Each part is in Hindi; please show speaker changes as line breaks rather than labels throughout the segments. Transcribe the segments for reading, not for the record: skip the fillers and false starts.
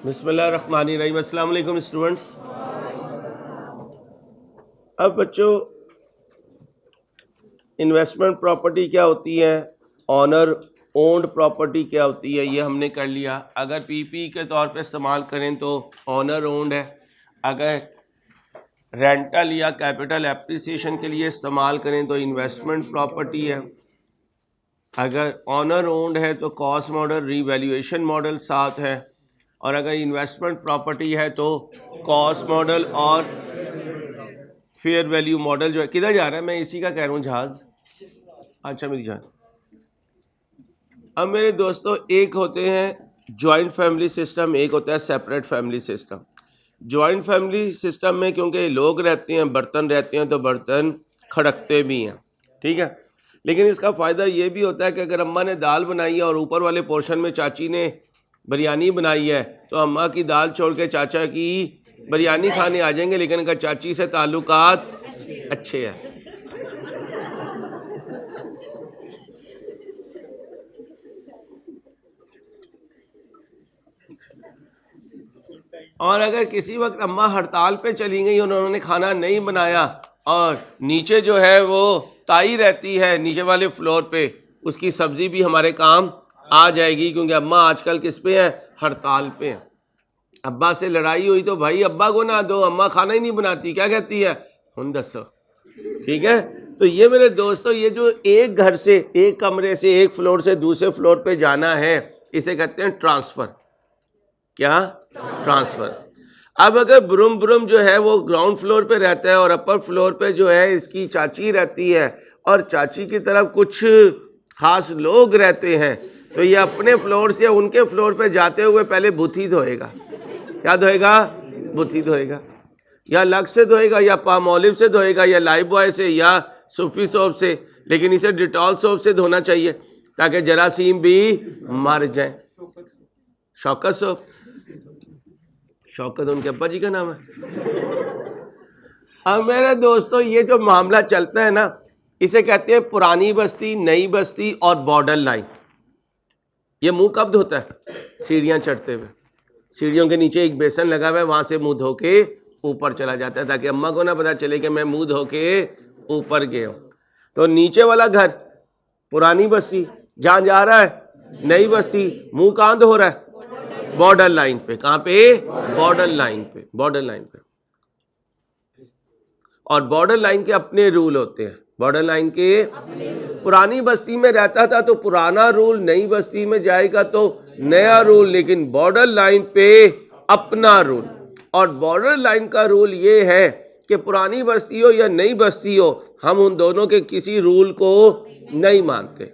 बिस्मिल्लाहिर्रहमानिर्रहीम। अस्सलाम वालेकुम स्टूडेंट्स। अब बच्चों, इन्वेस्टमेंट प्रॉपर्टी क्या होती है, ऑनर ओन्ड प्रॉपर्टी क्या होती है, ये हमने कर लिया। अगर पीपी के तौर पे इस्तेमाल करें तो ऑनर ओन्ड है, अगर रेंटल या कैपिटल एप्रिसिएशन के लिए इस्तेमाल करें तो इन्वेस्टमेंट प्रॉपर्टी है। अगर ऑनर ओन्ड है तो कॉस्ट मॉडल रीवैल्यूएशन मॉडल साथ है, और अगर इन्वेस्टमेंट प्रॉपर्टी है तो कॉस्ट मॉडल और फेयर वैल्यू मॉडल जो है। किधर जा रहा है? मैं इसी का कह रहा हूँ, जहाज। अच्छा मेरी जान। अब मेरे दोस्तों, एक होते हैं जॉइंट फैमिली सिस्टम, एक होता है separate family system. Joint family system में क्योंकि लोग रहते हैं, बर्तन रहते हैं, तो बर्तन खड़कते भी हैं, ठीक है। लेकिन इसका फ़ायदा ये भी होता है कि अगर अम्मा ने दाल बनाई है और ऊपर वाले पोर्शन में चाची ने बिरयानी बनाई है, तो अम्मा की दाल छोड़ के चाचा की बिरयानी खाने आ जाएंगे, लेकिन अगर चाची से ताल्लुकात अच्छे हैं। और अगर किसी वक्त अम्मा हड़ताल पे चली गई, उन्होंने खाना नहीं बनाया और नीचे जो है वो ताई रहती है नीचे वाले फ्लोर पे, उसकी सब्जी भी हमारे काम आ जाएगी, क्योंकि अम्मा आजकल किस पे है? हड़ताल पे है। अब्बा से लड़ाई हुई तो भाई अब्बा को ना दो, अम्मा खाना ही नहीं बनाती, क्या कहती है? हुन दसो, ठीक है। तो ये मेरे दोस्तों, ये जो एक घर से, एक कमरे से, एक फ्लोर से दूसरे फ्लोर पे जाना है, इसे कहते हैं ट्रांसफर। क्या? ट्रांसफर। अब अगर ब्रुम ब्रुम जो है वो ग्राउंड फ्लोर पे रहता है और अपर फ्लोर पे जो है इसकी चाची रहती है, और चाची की तरफ कुछ खास लोग रहते हैं, तो ये अपने फ्लोर से उनके फ्लोर पे जाते हुए पहले बुथी धोएगा। क्या धोएगा? बुथी धोएगा, या लक्स से धोएगा, या पाम ऑलिव से धोएगा, या लाइफ बॉय से, या सूफी सोप से। लेकिन इसे डिटॉल सोप से धोना चाहिए ताकि जरासीम भी मर जाए। शौकत सोप, शौकत उनके अब्बा जी का नाम है। अब मेरे दोस्तों, ये जो मामला चलता है ना, इसे कहते हैं पुरानी बस्ती, नई बस्ती और बॉर्डर लाइन। ये मुंह कब धोता है? सीढ़ियां चढ़ते हुए। सीढ़ियों के नीचे एक बेसन लगा हुआ है, वहां से मुंह धो के ऊपर चला जाता है, ताकि अम्मा को ना पता चले कि मैं मुंह धो के ऊपर गया हूं। तो नीचे वाला घर पुरानी बस्ती, जहां जा रहा है नई बस्ती, मुंह कहां धो रहा है? बॉर्डर लाइन पे। कहां पे? बॉर्डर लाइन पे। बॉर्डर लाइन पे। और बॉर्डर लाइन के अपने रूल होते हैं। बॉर्डर लाइन के पुरानी बस्ती में रहता था तो पुराना रूल, नई बस्ती में जाएगा तो नया रूल, लेकिन बॉर्डर लाइन पे अपना रूल। और बॉर्डर लाइन का रूल ये है कि पुरानी बस्ती हो या नई बस्ती हो, हम उन दोनों के किसी रूल को नहीं मानते।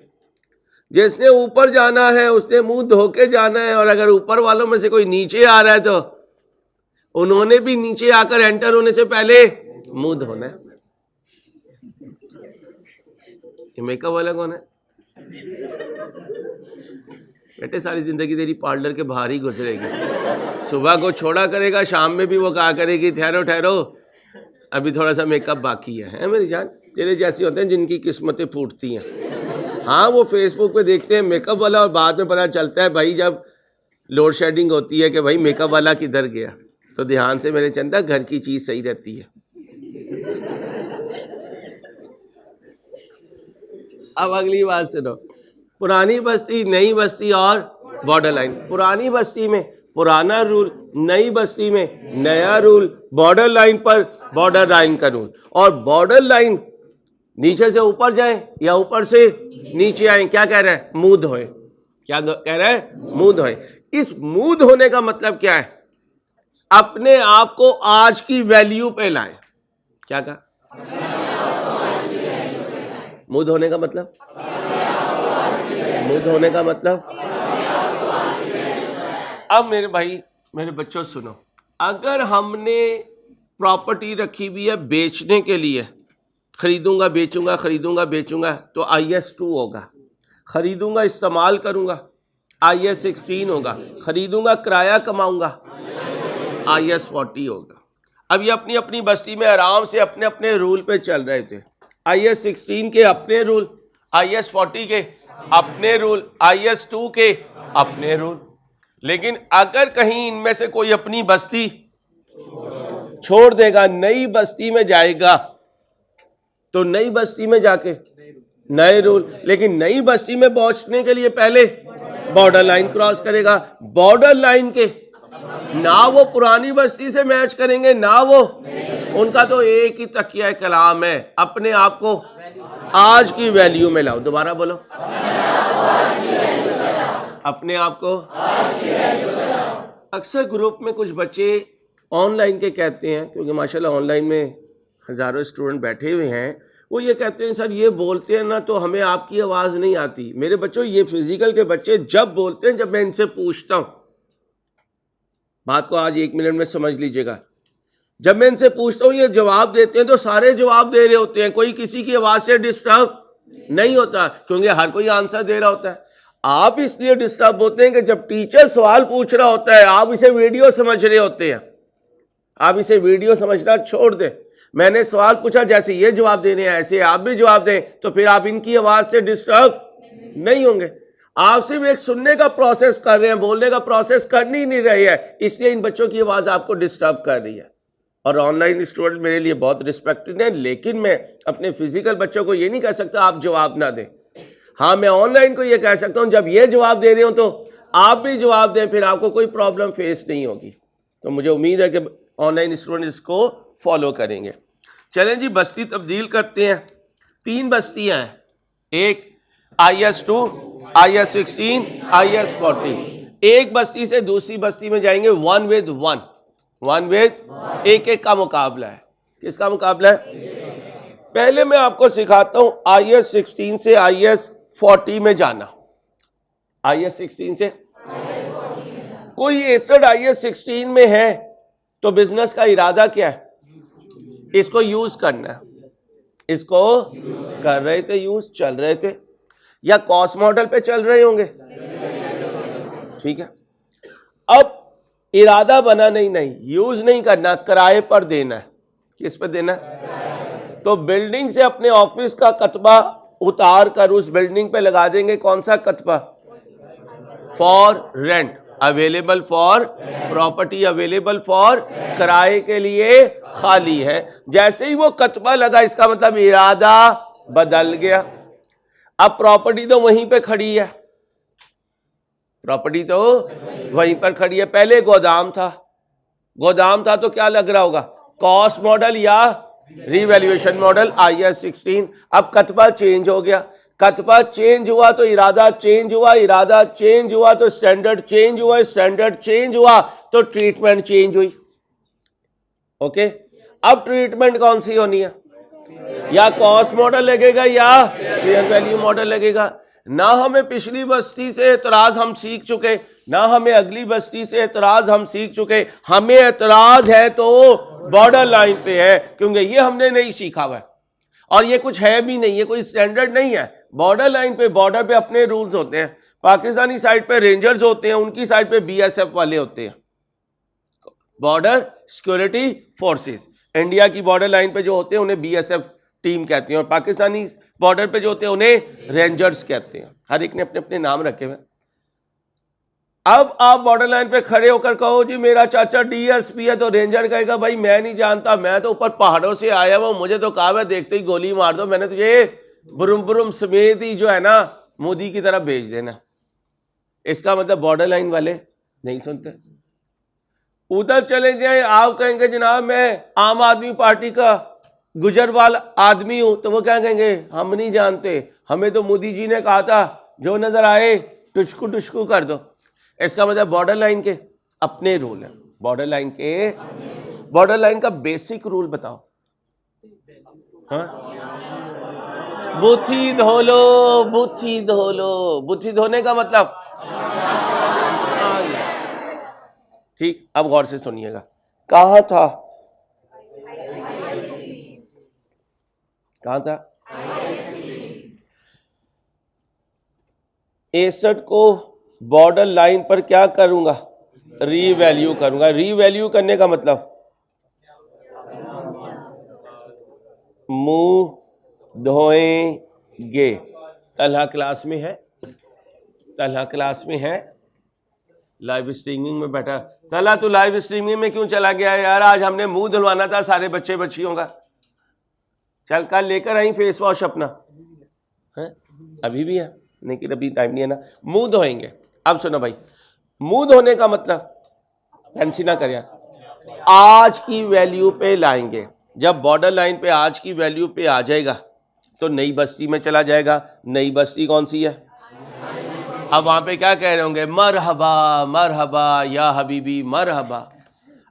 जिसने ऊपर जाना है उसने मुंह धो के जाना है, और अगर ऊपर वालों में से कोई नीचे आ रहा है तो उन्होंने भी नीचे आकर एंटर होने से पहले मुंह धोना है। ये मेकअप वाला कौन है? बेटे, सारी जिंदगी तेरी पार्लर के बाहर ही गुजरेगी। सुबह को छोड़ा करेगा, शाम में भी वो कहा करेगी ठहरो ठहरो, अभी थोड़ा सा मेकअप बाकी है मेरी जान। तेरे जैसे होते हैं जिनकी किस्मतें फूटती हैं। हाँ, वो फेसबुक पे देखते हैं मेकअप वाला, और बाद में पता चलता है भाई जब लोड शेडिंग होती है कि भाई मेकअप वाला किधर गया। तो ध्यान से मेरे चंदा, घर की चीज़ सही रहती है। अब अगली बात सुनो। पुरानी बस्ती, नई बस्ती और बॉर्डर लाइन। पुरानी बस्ती में पुराना रूल, नई बस्ती में नया रूल, बॉर्डर लाइन पर बॉर्डर लाइन का रूल। और बॉर्डर लाइन नीचे से ऊपर जाए या ऊपर से नीचे आए, क्या कह रहा है? मुंह धोए। क्या कह रहा है? मुंह धोए। इस मुंह धोने का मतलब क्या है? अपने आप को आज की वैल्यू पे लाए। क्या कहा? मुंह धोने का मतलब, मुंह धोने का मतलब। अब मेरे भाई, मेरे बच्चों सुनो, अगर हमने प्रॉपर्टी रखी हुई है बेचने के लिए, खरीदूंगा बेचूंगा, खरीदूंगा बेचूंगा, तो IS2 होगा। खरीदूंगा इस्तेमाल करूंगा, IS16 होगा। खरीदूंगा किराया कमाऊंगा, IS40 होगा। अब ये अपनी अपनी बस्ती में आराम से अपने अपने रूल पे चल रहे थे। IS16 के अपने रूल, IS40 के अपने रूल, IS2 के अपने रूल। लेकिन अगर कहीं इनमें से कोई अपनी बस्ती छोड़ देगा, नई बस्ती में जाएगा, तो नई बस्ती में जाके नए रूल, लेकिन नई बस्ती में पहुंचने के लिए पहले बॉर्डर लाइन क्रॉस करेगा। बॉर्डर लाइन के ना वो पुरानी बस्ती से मैच करेंगे, ना वो, उनका तो एक ही तकिया कलाम है, अपने आप को आज की वैल्यू में लाओ। दोबारा बोलो, अपने आप को। अक्सर ग्रुप में कुछ बच्चे ऑनलाइन के कहते हैं, क्योंकि माशाल्लाह ऑनलाइन में हज़ारों स्टूडेंट बैठे हुए हैं, वो ये कहते हैं सर ये बोलते हैं ना तो हमें आपकी आवाज़ नहीं आती। मेरे बच्चों, ये फिजिकल के बच्चे जब बोलते हैं, जब मैं इनसे पूछता हूँ, बात को आज 1 मिनट में समझ लीजिएगा, जब मैं इनसे पूछता हूँ ये जवाब देते हैं तो सारे जवाब दे रहे होते हैं, कोई किसी की आवाज़ से डिस्टर्ब नहीं होता, क्योंकि हर कोई आंसर दे रहा होता है। आप इसलिए डिस्टर्ब होते हैं कि जब टीचर सवाल पूछ रहा होता है आप इसे वीडियो समझ रहे होते हैं। आप इसे वीडियो समझना छोड़ दें। मैंने सवाल पूछा, जैसे ये जवाब दे रहे हैं ऐसे आप भी जवाब दें, तो फिर आप इनकी आवाज़ से डिस्टर्ब नहीं होंगे। आप सिर्फ एक सुनने का प्रोसेस कर रहे हैं, बोलने का प्रोसेस कर नहीं रहे हैं, इसलिए इन बच्चों की आवाज़ आपको डिस्टर्ब कर रही है। और ऑनलाइन स्टूडेंट्स मेरे लिए बहुत रिस्पेक्टेड हैं, लेकिन मैं अपने फिजिकल बच्चों को ये नहीं कह सकता आप जवाब ना दें। हाँ, मैं ऑनलाइन को ये कह सकता हूँ जब ये जवाब दे रहे हो तो आप भी जवाब दें, फिर आपको कोई प्रॉब्लम फेस नहीं होगी। तो मुझे उम्मीद है कि ऑनलाइन स्टूडेंट इसको फॉलो करेंगे। चलें जी, बस्ती तब्दील करते हैं। 3 बस्तियाँ हैं, एक IS2, IS16, IS40। एक बस्ती से दूसरी बस्ती में जाएंगे 1 with 1, 1 with एक का मुकाबला है। किसका मुकाबला है? पहले मैं आपको सिखाता हूं IS16 से IS40 में जाना। IS16 से कोई एसेट IS16 में है तो बिजनेस का इरादा क्या है? इसको यूज करना है। इसको कर रहे थे यूज, चल रहे थे, या कॉस्ट मॉडल पे चल रहे होंगे, ठीक है। अब इरादा बना नहीं यूज नहीं करना, किराए पर देना है। किस पर देना है? तो बिल्डिंग से अपने ऑफिस का कतबा उतार कर उस बिल्डिंग पे लगा देंगे। कौन सा कतबा? For rent, available for property, available for किराए के लिए खाली है। जैसे ही वो कतबा लगा, इसका मतलब इरादा बदल गया। अब प्रॉपर्टी तो वहीं पे खड़ी है, प्रॉपर्टी तो वहीं पर खड़ी है। पहले गोदाम था, गोदाम था तो क्या लग रहा होगा? कॉस्ट मॉडल या रिवैल्यूएशन मॉडल, IS16। अब कतबा चेंज हो गया, कतबा चेंज हुआ तो इरादा चेंज हुआ, इरादा चेंज हुआ तो स्टैंडर्ड चेंज हुआ, स्टैंडर्ड चेंज हुआ तो ट्रीटमेंट चेंज हुई। ओके, अब ट्रीटमेंट कौन सी होनी है? या कॉस्ट मॉडल लगेगा या फेयर वैल्यू मॉडल लगेगा। ना हमें पिछली बस्ती से एतराज हम सीख चुके, ना हमें अगली बस्ती से एतराज हम सीख चुके। हमें एतराज है तो बॉर्डर लाइन पे है, क्योंकि ये हमने नहीं सीखा हुआ है और ये कुछ है भी नहीं, ये कोई स्टैंडर्ड नहीं है। बॉर्डर लाइन पे, बॉर्डर पे अपने रूल्स होते हैं। पाकिस्तानी साइड पे रेंजर्स होते हैं, उनकी साइड पे BSF वाले होते हैं, बॉर्डर सिक्योरिटी फोर्सेस। इंडिया की बॉर्डर लाइन पे जो होते हैं उन्हें BSF टीम कहते हैं, और पाकिस्तानी बॉर्डर पे जो होते हैं उन्हें रेंजर्स कहते हैं। हर एक ने अपने अपने नाम रखे हुए। अब आप बॉर्डर लाइन पे खड़े होकर कहो जी मेरा चाचा DSP है, तो रेंजर कहेगा भाई मैं नहीं जानता, मैं तो ऊपर पहाड़ों से आया हुआ, मुझे तो कहा है देखते ही गोली मार दो, मैंने तो ये बुरुम बुरुम समेत ही जो है ना मोदी की तरफ भेज देना। इसका मतलब बॉर्डर लाइन वाले नहीं सुनते। उधर चले जाए, आप कहेंगे जनाब मैं आम आदमी पार्टी का गुजरवाल आदमी हूं, तो वो क्या कहेंगे? हम नहीं जानते, हमें तो मोदी जी ने कहा था जो नजर आए टुचकू टुचकू कर दो। इसका मतलब बॉर्डर लाइन के अपने रूल है। बॉर्डर लाइन के, बॉर्डर लाइन का बेसिक रूल बताओ। हाँ, बुद्धि धो लो, बुद्धि धो लो। बुद्धि धोने का मतलब, ठीक, अब गौर से सुनिएगा। कहाँ था? कहाँ था? एसेट को बॉर्डर लाइन पर क्या करूंगा? रीवैल्यू करूंगा। रीवैल्यू करने का मतलब मुंह धोएंगे। तलहा क्लास में है, तलहा क्लास में है। लाइव स्ट्रीमिंग में बैठा। चला तू लाइव स्ट्रीमिंग में क्यों चला गया यार? आज हमने मुंह धुलवाना था सारे बच्चे बच्चियों का। चल कल लेकर आई फेस वॉश अपना है, अभी भी है लेकिन अभी टाइम नहीं है ना। मुंह धोएंगे। अब सुनो भाई, मुंह धोने का मतलब फैंसी ना कर यार, आज की वैल्यू पे लाएंगे। जब बॉर्डर लाइन पे आज की वैल्यू पे आ जाएगा तो नई बस्ती में चला जाएगा। नई बस्ती कौन सी है? अब वहां पे क्या कह रहे होंगे? मरहबा मरहबा या हबीबी मरहबा।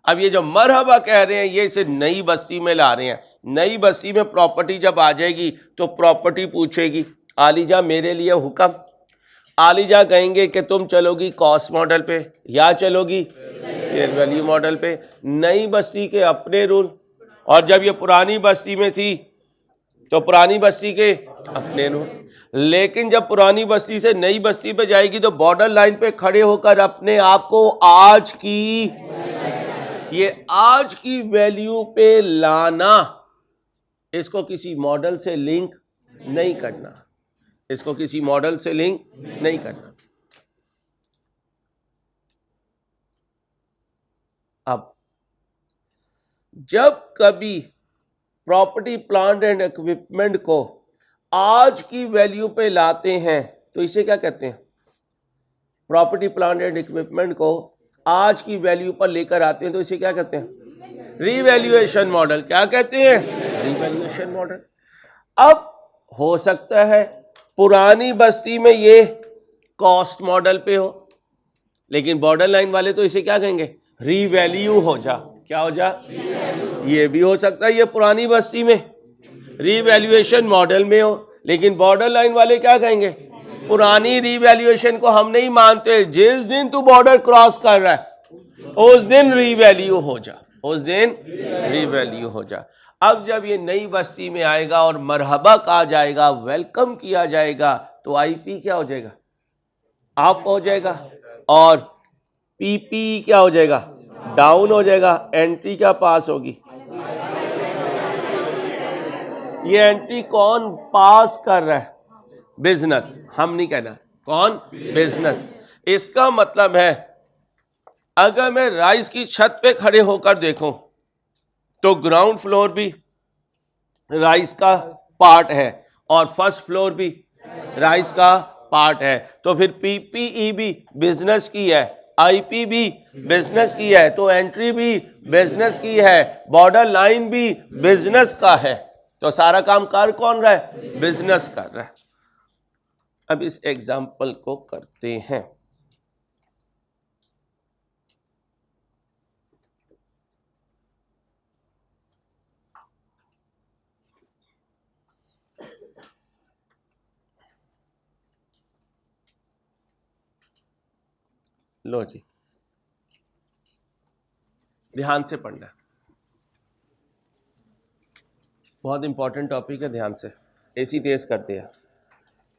अब ये जो मरहबा कह रहे हैं ये इसे नई बस्ती में ला रहे हैं। नई बस्ती में प्रॉपर्टी जब आ जाएगी तो प्रॉपर्टी पूछेगी आलिजा मेरे लिए हुक्म। आलिजा कहेंगे कि तुम चलोगी कॉस्ट मॉडल पे या चलोगी फेयर वैल्यू मॉडल पे। नई बस्ती के अपने रूल, और जब ये पुरानी बस्ती में थी तो पुरानी बस्ती के अपने रूल। लेकिन जब पुरानी बस्ती से नई बस्ती पे जाएगी तो बॉर्डर लाइन पे खड़े होकर अपने आप को आज की वैल्यू पे लाना, इसको किसी मॉडल से लिंक नहीं करना, इसको किसी मॉडल से लिंक नहीं करना। अब जब कभी प्रॉपर्टी प्लांट एंड इक्विपमेंट को आज की वैल्यू पे लाते हैं तो इसे क्या कहते हैं? प्रॉपर्टी प्लांट एंड इक्विपमेंट को आज की वैल्यू पर लेकर आते हैं तो इसे क्या कहते हैं? Revaluation model. क्या कहते हैं? Revaluation model. अब हो सकता है पुरानी बस्ती में ये कॉस्ट मॉडल पे हो, लेकिन बॉर्डर लाइन वाले तो इसे क्या कहेंगे? रीवैल्यू हो जा। क्या हो जा? ये भी हो सकता है ये पुरानी बस्ती में रीवैल्यूएशन मॉडल में हो, लेकिन बॉर्डर लाइन वाले क्या कहेंगे? पुरानी रीवैल्यूएशन को हम नहीं मानते, जिस दिन तू बॉर्डर क्रॉस कर रहा है उस दिन रीवैल्यू हो जा, उस दिन रीवैल्यू हो जा। अब जब ये नई बस्ती में आएगा और मरहबा कहा जाएगा, वेलकम किया जाएगा, तो आईपी क्या हो जाएगा? अप हो जाएगा, और पीपी क्या हो जाएगा? डाउन हो जाएगा। एंट्री क्या पास होगी? ये एंट्री कौन पास कर रहा है? बिजनेस। हम नहीं कहना कौन? बिजनेस। इसका मतलब है अगर मैं राइस की छत पे खड़े होकर देखूं तो ग्राउंड फ्लोर भी राइस का पार्ट है और फर्स्ट फ्लोर भी राइस का पार्ट है, तो फिर पीपीई भी बिजनेस की है, आईपी भी बिजनेस की है, तो एंट्री भी बिजनेस की है, बॉर्डर लाइन भी बिजनेस का है। तो सारा काम कर कौन रहा है? बिजनेस कर रहा है। अब इस एग्जाम्पल को करते हैं। लो जी, ध्यान से पढ़ना, बहुत इंपॉर्टेंट टॉपिक है, ध्यान से। ऐसी तेज करते हैं।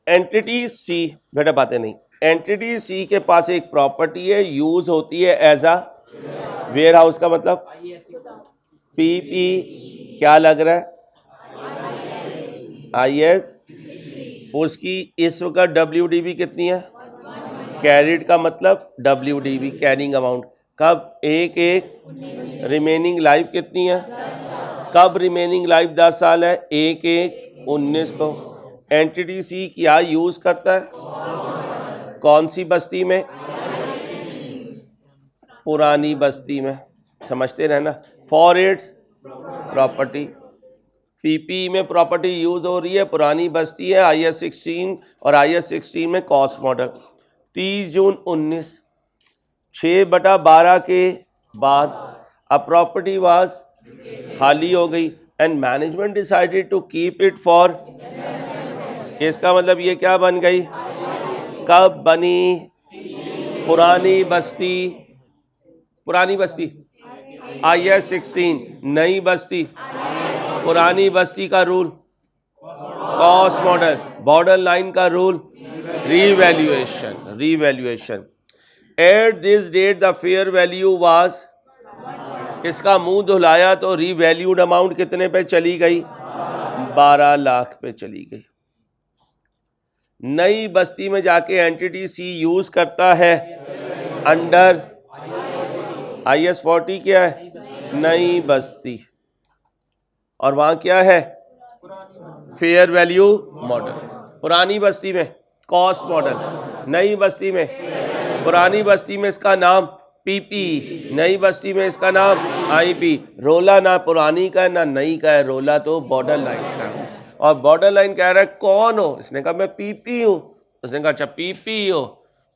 एंटिटी सी, बेटा बातें नहीं। एंटिटी सी के पास एक प्रॉपर्टी है, यूज होती है एज अ वेयर हाउस। का मतलब पीपी क्या लग रहा है? आईएस। उसकी इस वक्त डब्ल्यूडीबी कितनी है? कैरिड का मतलब डब्ल्यूडीबी कैरिंग अमाउंट। कब? एक रिमेनिंग लाइफ कितनी है? कब रिमेनिंग लाइफ 10 साल है? 1/1/19 को। एंटिटी सी क्या यूज करता है? कौन सी बस्ती में? पुरानी बस्ती में। समझते रहना। For its property. पीपी में प्रॉपर्टी यूज हो रही है, पुरानी बस्ती है, IS 16 और IS 16 में कॉस्ट मॉडल। 30 जून 19, 6/12 के बाद अ प्रॉपर्टी वाज खाली हो गई and management decided to keep it for. इसका मतलब ये क्या बन गई? कब बनी? पुरानी बस्ती। पुरानी बस्ती IS 16। नई बस्ती पुरानी बस्ती का rule cost model. Border line का rule revaluation. At this date the fair value was. इसका मुंह धुलाया तो रीवैल्यूड अमाउंट कितने पे चली गई? 12 लाख पे चली गई। नई बस्ती में जाके एंटिटी सी यूज करता है अंडर IS40 क्या है? नई बस्ती। और वहां क्या है? Fair value model. पुरानी बस्ती में कॉस्ट मॉडल, नई बस्ती में, पुरानी बस्ती में इसका नाम PP, नई बस्ती में इसका नाम IP। रोला ना पुरानी का है ना नई का है, रोला तो बॉर्डर लाइन का है। और बॉर्डर लाइन कह रहा है कौन हो? इसने कहा मैं PP हूँ। उसने कहा अच्छा PP हो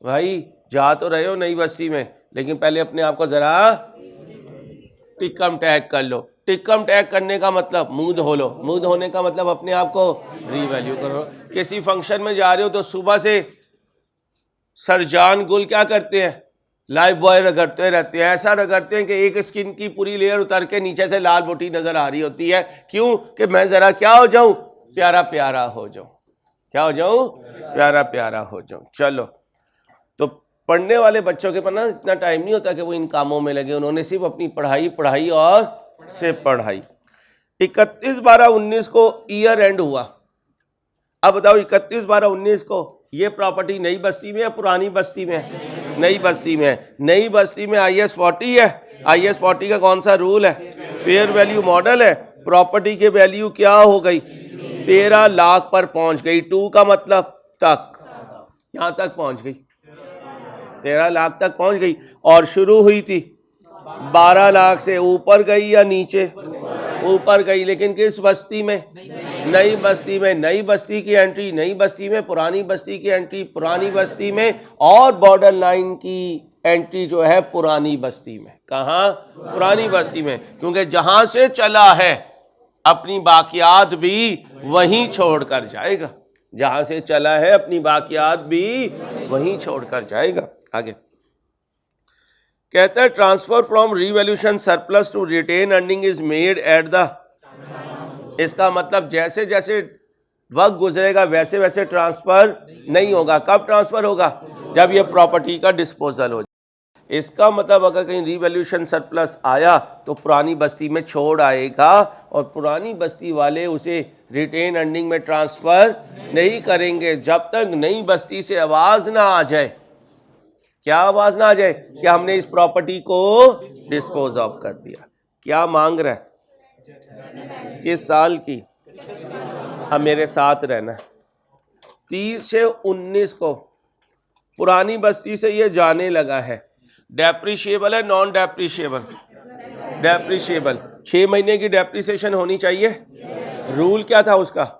भाई, जा तो रहे हो नई बस्ती में, लेकिन पहले अपने आप को जरा टिकम टैग कर लो। टिकम टैग करने का मतलब मुंह धो लो, मुंह धोने का मतलब अपने आप को रीवैल्यू करो। किसी फंक्शन में जा रहे हो तो सुबह से सरजान गुल क्या करते हैं? लाइफ बॉय रगड़ते रहते हैं, ऐसा रगड़ते हैं कि एक स्किन की पूरी लेयर उतर के नीचे से लाल बोटी नजर आ रही होती है। क्यों? कि मैं जरा क्या हो जाऊं? प्यारा प्यारा हो जाऊं। क्या हो जाऊं? प्यारा प्यारा हो जाऊं। चलो, तो पढ़ने वाले बच्चों के पास ना इतना टाइम नहीं होता कि वो इन कामों में लगे। उन्होंने सिर्फ अपनी पढ़ाई पढ़ाई और से पढ़ाई। 31/12/19 को ईयर एंड हुआ। अब बताओ 31/12/19 को ये प्रॉपर्टी नई बस्ती में या पुरानी बस्ती में है? नई बस्ती में है। नई बस्ती में IS40 है। IS40 का कौन सा रूल है? फेयर वैल्यू मॉडल है। प्रॉपर्टी की वैल्यू क्या हो गई? 13 लाख पर पहुंच गई। 2 का मतलब तक, यहां तक पहुंच गई, 13 लाख तक पहुंच गई। और शुरू हुई थी 12 लाख से। ऊपर गई या नीचे? ऊपर गई, लेकिन किस बस्ती में? नई बस्ती में। नई बस्ती की एंट्री नई बस्ती में, पुरानी बस्ती की एंट्री पुरानी बस्ती में, और बॉर्डर लाइन की एंट्री जो है पुरानी बस्ती में। कहाँ? पुरानी बस्ती में, क्योंकि जहां से चला है अपनी बाकियात भी वहीं छोड़कर जाएगा। जहां से चला है अपनी बाकियात भी वहीं छोड़कर जाएगा। आगे कहता है transfer from revaluation surplus to retain earning is made at the. इसका मतलब जैसे जैसे वक्त गुजरेगा वैसे वैसे ट्रांसफर नहीं होगा। कब ट्रांसफर होगा? जब ये प्रॉपर्टी का डिस्पोजल हो जाए। इसका मतलब अगर कहीं रीवैल्यूएशन सरप्लस आया तो पुरानी बस्ती में छोड़ आएगा, और पुरानी बस्ती वाले उसे रिटेन अर्निंग में ट्रांसफर नहीं करेंगे जब तक नई बस्ती से आवाज ना आ जाए। क्या आवाज ना आ जाए? कि हमने इस प्रॉपर्टी को डिस्पोज ऑफ कर दिया। क्या मांग रहा है? किस साल की? अब मेरे साथ रहना है। 30 से 19 को पुरानी बस्ती से ये जाने लगा है। डेप्रिशिएबल है नॉन डेप्रिशिएबल? डेप्रिशिएबल। 6 महीने की डेप्रिसिएशन होनी चाहिए। रूल क्या था उसका?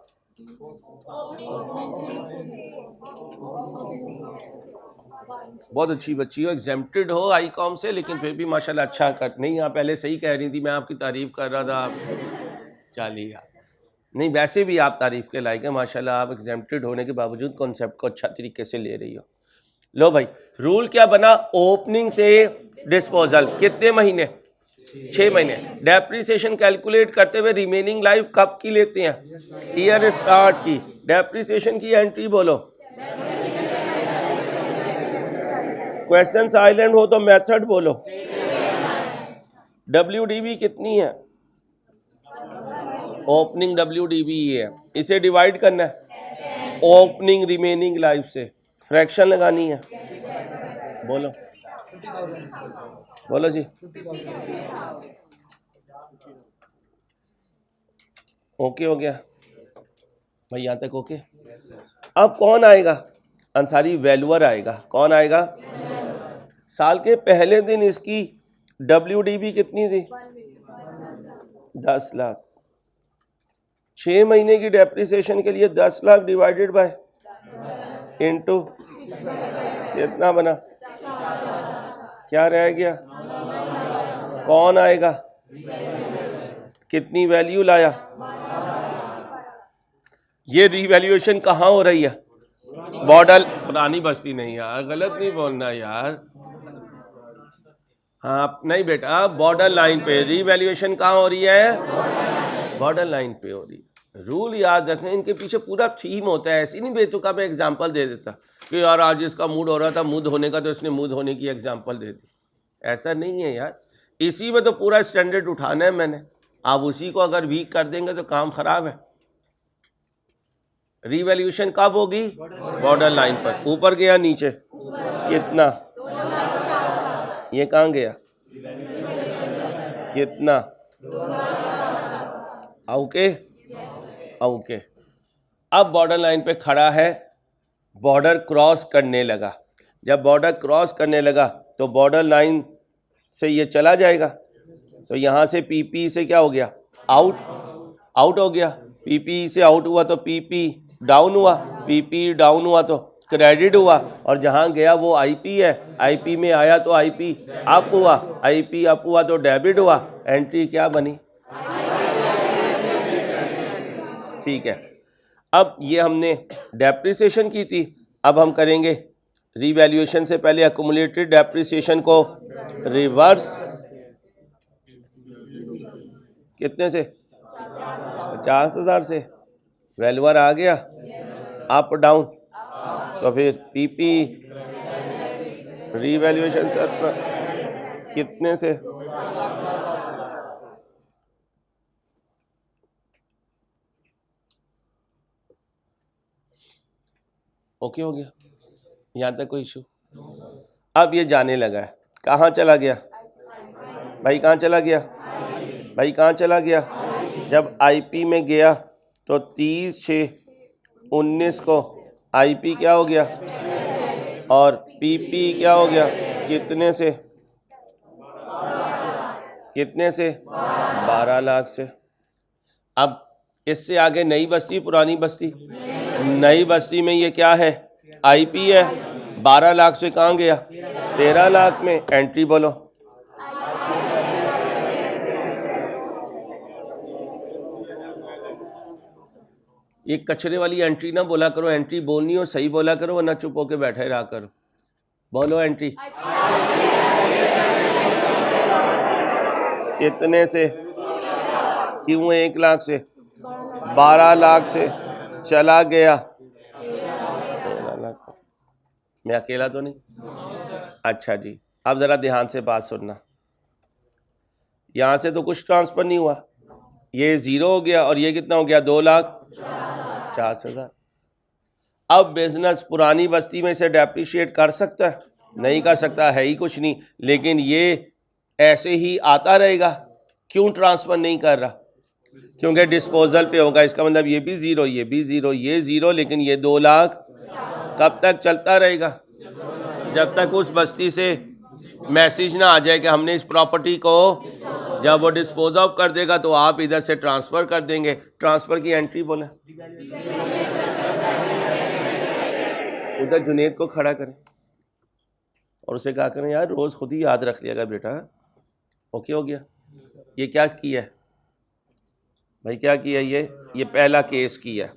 बहुत अच्छी बच्ची हो, एग्जेम्प्टेड हो आईकॉम से, लेकिन फिर भी माशाल्लाह अच्छा कर। नहीं, आप पहले सही कह रही थी, मैं आपकी तारीफ कर रहा था। आप चलिए, नहीं वैसे भी आप तारीफ के लायक है माशाल्लाह। आप एग्जेम्प्टेड होने के बावजूद कॉन्सेप्ट को अच्छा तरीके से ले रही हो। लो भाई, रूल क्या बना? ओपनिंग से डिस्पोजल कितने महीने? 6 महीने। डेप्रिसिएशन कैलकुलेट करते हुए रिमेनिंग लाइफ कब की लेते हैं? ईयर स्टार्ट की। डेप्रिसिएशन की एंट्री बोलो। क्वेश्चन साइलेंट हो तो मेथड बोलो। WDV कितनी है? ओपनिंग WDV है। इसे डिवाइड करना है ओपनिंग रिमेनिंग लाइफ से, फ्रैक्शन लगानी है। बोलो बोलो जी। ओके हो गया भाई, यहां तक ओके। अब कौन आएगा? अंसारी वैल्यूअर आएगा। कौन आएगा? साल के पहले दिन इसकी WDV कितनी थी? 10 लाख। 6 महीने की डेप्रिसिएशन के लिए 10 लाख डिवाइडेड बाय इनटू कितना बना? क्या रह गया? कौन आएगा? कितनी वैल्यू लाया? ये रिवैल्यूएशन कहाँ हो रही है? बॉर्डर। पुरानी बस्ती नहीं यार, गलत नहीं बोलना यार। हाँ नहीं बेटा, बॉर्डर लाइन पे रिवैल्यूएशन कहाँ हो रही है? बॉर्डर लाइन पे हो रही है। रूल याद रखना, इनके पीछे पूरा थीम होता है। ऐसी नहीं बेतुका मैं एग्जांपल दे देता कि यार आज इसका मूड हो रहा था मुंह धोने का तो इसने मुंह धोने की एग्जांपल दे दी। ऐसा नहीं है यार, इसी में तो पूरा स्टैंडर्ड उठाना है मैंने। आप उसी को अगर वीक कर देंगे तो काम खराब है। रिवैल्यूएशन कब होगी? बॉर्डर लाइन पर। ऊपर गया नीचे कितना? ये कहाँ गया, कितना, ओके ओके। अब बॉर्डर लाइन पे खड़ा है, बॉर्डर क्रॉस करने लगा। जब बॉर्डर क्रॉस करने लगा तो बॉर्डर लाइन से ये चला जाएगा, तो यहाँ से पीपी से क्या हो गया, आउट हो गया। पीपी से आउट हुआ तो पीपी डाउन हुआ, पीपी डाउन हुआ तो क्रेडिट हुआ, और जहाँ गया वो आईपी है, आईपी में आया तो आईपी अप हुआ, आईपी अप हुआ तो डेबिट हुआ, एंट्री क्या बनी, ठीक है। अब ये हमने डेप्रिसिएशन की थी, अब हम करेंगे रीवैल्यूएशन से पहले एक्युमुलेटेड डेप्रिसिएशन को रिवर्स, कितने से, 50,000 से। वैल्यूअर आ गया, अप डाउन, तो फिर पीपी रीवैल्यूएशन से कितने से, ओके हो गया, यहाँ तक कोई इशू। अब ये जाने लगा है, कहाँ चला गया भाई, कहाँ चला गया भाई, कहाँ चला गया। जब आईपी में गया तो 30/6/19 को आईपी क्या हो गया, और पीपी क्या हो गया, कितने से, कितने से, 12 लाख से। अब इससे आगे नई बस्ती पुरानी बस्ती, नई बस्ती में ये क्या है, आईपी है, 12 लाख से कहाँ गया, 13 लाख में। एंट्री बोलो, ये कचरे वाली एंट्री ना बोला करो, एंट्री बोलनी हो सही बोला करो, वरना चुप होके बैठे रहा करो। बोलो एंट्री, कितने से, क्यों 1 लाख से, 12 लाख से चला गया, 13 लाख। मैं अकेला तो नहीं, अच्छा जी। अब जरा ध्यान से बात सुनना, यहां से तो कुछ ट्रांसफर नहीं हुआ, ये 0 हो गया, और ये कितना हो गया, 2,50,000। अब बिजनेस पुरानी बस्ती में से डेप्रिशिएट कर सकता है, नहीं कर सकता, है ही कुछ नहीं, लेकिन ये ऐसे ही आता रहेगा। क्यों ट्रांसफर नहीं कर रहा, क्योंकि डिस्पोजल पे होगा, इसका मतलब ये भी 0, ये भी 0, ये 0, लेकिन ये 2 लाख कब तक चलता रहेगा, जब तक उस बस्ती से मैसेज ना आ जाए कि हमने इस प्रॉपर्टी को, जब वो डिस्पोज ऑफ कर देगा तो आप इधर से ट्रांसफर कर देंगे। ट्रांसफर की एंट्री बोले, उधर जुनेद को खड़ा करें और उसे कहा करें, यार रोज खुद ही याद रख लिएगा बेटा, ओके हो गया। ये क्या किया है भाई, क्या किया, ये पहला केस किया,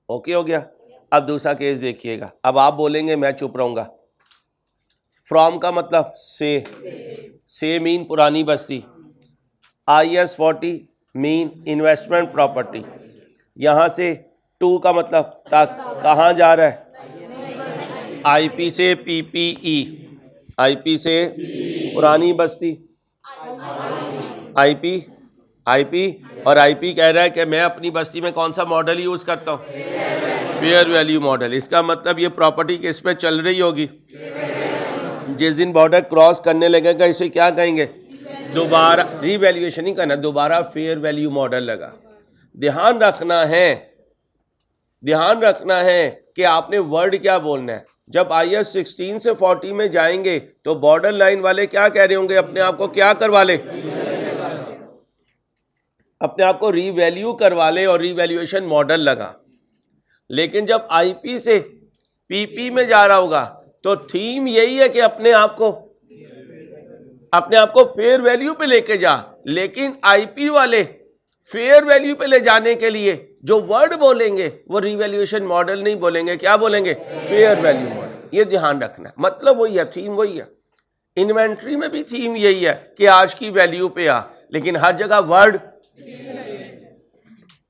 ओके हो गया। अब दूसरा केस देखिएगा, अब आप बोलेंगे मैं चुप रहूंगा। फ्रॉम का मतलब से मीन पुरानी बस्ती, IS 40 मीन इन्वेस्टमेंट प्रॉपर्टी, यहाँ से टू का मतलब तक, कहाँ जा रहा है, IP से PPE, IP से पुरानी बस्ती, IP और IP कह रहा है कि मैं अपनी बस्ती में कौन सा मॉडल यूज करता हूँ, फेयर वैल्यू मॉडल। इसका मतलब ये प्रॉपर्टी किस पे चल रही होगी, जिस दिन बॉर्डर क्रॉस करने लगेगा इसे क्या कहेंगे, दोबारा रीवैल्यूएशन ही करना, दोबारा फेयर वैल्यू मॉडल लगा। ध्यान रखना है कि आपने वर्ड क्या बोलना है। जब IS 16 से 40 में जाएंगे तो बॉर्डर लाइन वाले क्या कह रहे होंगे, अपने आप को क्या करवा ले, अपने आप को रीवैल्यू करवा ले और रीवैल्यूएशन मॉडल लगा। लेकिन जब IP से PP में जा रहा होगा तो थीम यही है कि अपने आप को फेयर वैल्यू पे लेके जा, लेकिन IP वाले फेयर वैल्यू पे ले जाने के लिए जो वर्ड बोलेंगे वो रीवैल्यूएशन मॉडल नहीं बोलेंगे, क्या बोलेंगे, फेयर वैल्यू मॉडल। ये ध्यान रखना, मतलब वही है, थीम वही है। इन्वेंट्री में भी थीम यही है कि आज की वैल्यू पे आ, लेकिन हर जगह वर्ड।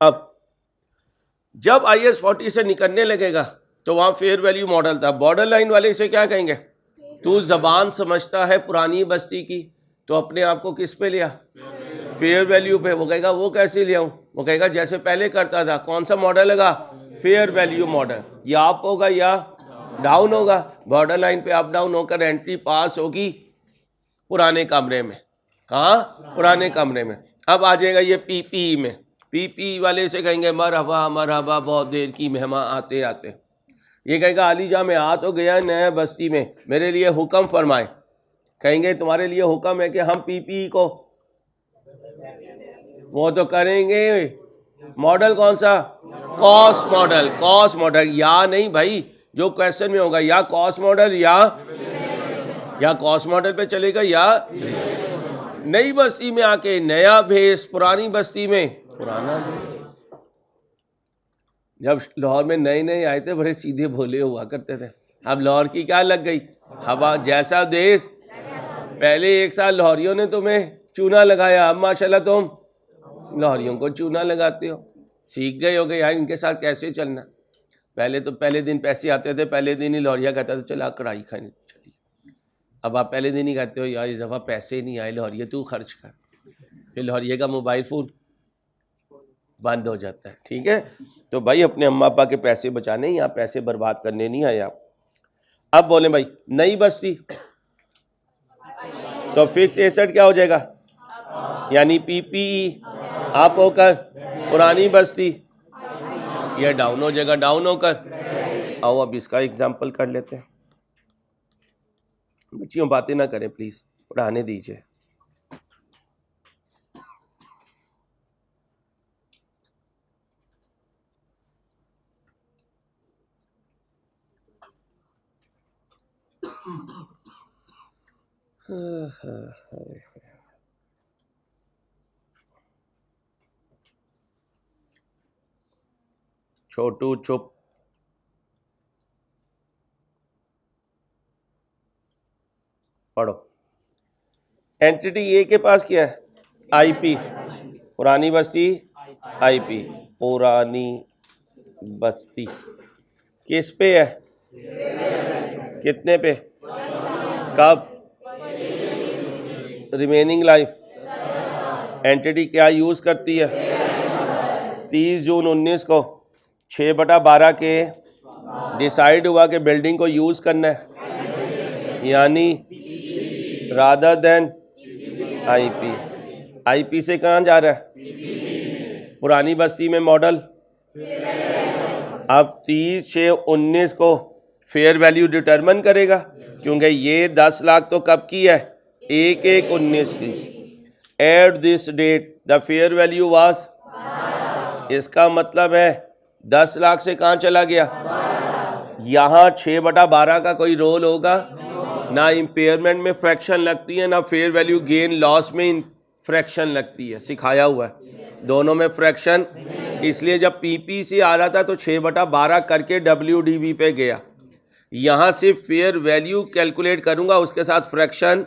अब जब IS 40 से निकलने लगेगा तो वहां फेयर वैल्यू मॉडल था। बॉर्डर लाइन वाले इसे क्या कहेंगे, तू जबान समझता है पुरानी बस्ती की तो अपने आप को किस पे लिया, फेयर वैल्यू पे। वो कहेगा वो कैसे ले आऊं, वो कहेगा जैसे पहले करता था। कौन सा मॉडल लगा, फेयर वैल्यू मॉडल। या अप होगा या डाउन होगा, बॉर्डर लाइन पे अप डाउन होकर एंट्री पास होगी पुराने कमरे में। कहाँ? पुराने कमरे में। अब आ जाएगा ये पीपीई में। पीपीई वाले से कहेंगे मरहबा मरहबा, बहुत देर की मेहमान आते आते। ये कहेगा अलीजा मैं आ तो गया नया बस्ती में, मेरे लिए हुक्म फरमाए। कहेंगे तुम्हारे लिए हुक्म है कि हम पीपीई को वो तो करेंगे। मॉडल कौन सा? Cost model. कॉस्ट मॉडल या नहीं भाई, जो क्वेश्चन में होगा या कॉस्ट मॉडल या कॉस्ट मॉडल पे चलेगा या नई बस्ती में आके नया भेस, पुरानी बस्ती में पुराना भेस। जब लाहौर में नए नए आए थे बड़े सीधे भोले हुआ करते थे। अब लाहौर की क्या लग गई हवा, जैसा देश। पहले एक साल लाहौरियों ने तुम्हें चूना लगाया, अब माशाल्लाह तुम लाहौरियों को चूना लगाते हो। सीख गए हो गए यार इनके साथ कैसे चलना। पहले तो पहले दिन पैसे आते थे, पहले दिन ही लाहौरिया कहता था चला कढ़ाई खाने चली। अब आप पहले दिन ही कहते हो यार इस दफ़ा पैसे नहीं आए लाहौरिया तू खर्च कर, फिर लाहौरिया का मोबाइल फ़ोन बंद हो जाता है। ठीक है, तो भाई अपने अम्मा अब्बा के पैसे बचाने, यहाँ पैसे बर्बाद करने नहीं आए आप। अब बोले भाई नई बस्ती, तो फिक्स एसेट क्या हो जाएगा, यानी पीपीई आप होकर पुरानी बस्ती, ये डाउन हो जाएगा डाउन होकर। आओ अब इसका एग्जाम्पल कर लेते हैं। बच्चियों बातें ना करें प्लीज, पढ़ाने दीजिए। छोटू चुप। पढ़ो। एंटिटी ए के पास क्या है, आईपी, पुरानी बस्ती आईपी, पुरानी बस्ती किस पे है, कितने पे, कब, रिमेनिंग लाइफ। एंटिटी क्या यूज करती है, 30 जून 19 को 6/12 के डिसाइड हुआ कि बिल्डिंग को यूज करना है, यानी रादर देन आईपी। आईपी से कहाँ जा रहा है, पुरानी बस्ती में मॉडल। अब 30/6/19 को फेयर वैल्यू डिटरमिन करेगा, क्योंकि ये 10 लाख तो कब की है, 1/1/19 की। At this date the fair value was, इसका मतलब है 10 लाख से कहाँ चला गया, यहाँ 6/12 का कोई रोल होगा ना, इम्पेयरमेंट में फ्रैक्शन लगती है ना फेयर वैल्यू गेन लॉस में फ्रैक्शन लगती है, सिखाया हुआ है दोनों में फ्रैक्शन। इसलिए जब पीपी से आ रहा था तो 6/12 करके WDV पे गया। यहाँ सिर्फ फेयर वैल्यू कैलकुलेट करूँगा, उसके साथ फ्रैक्शन।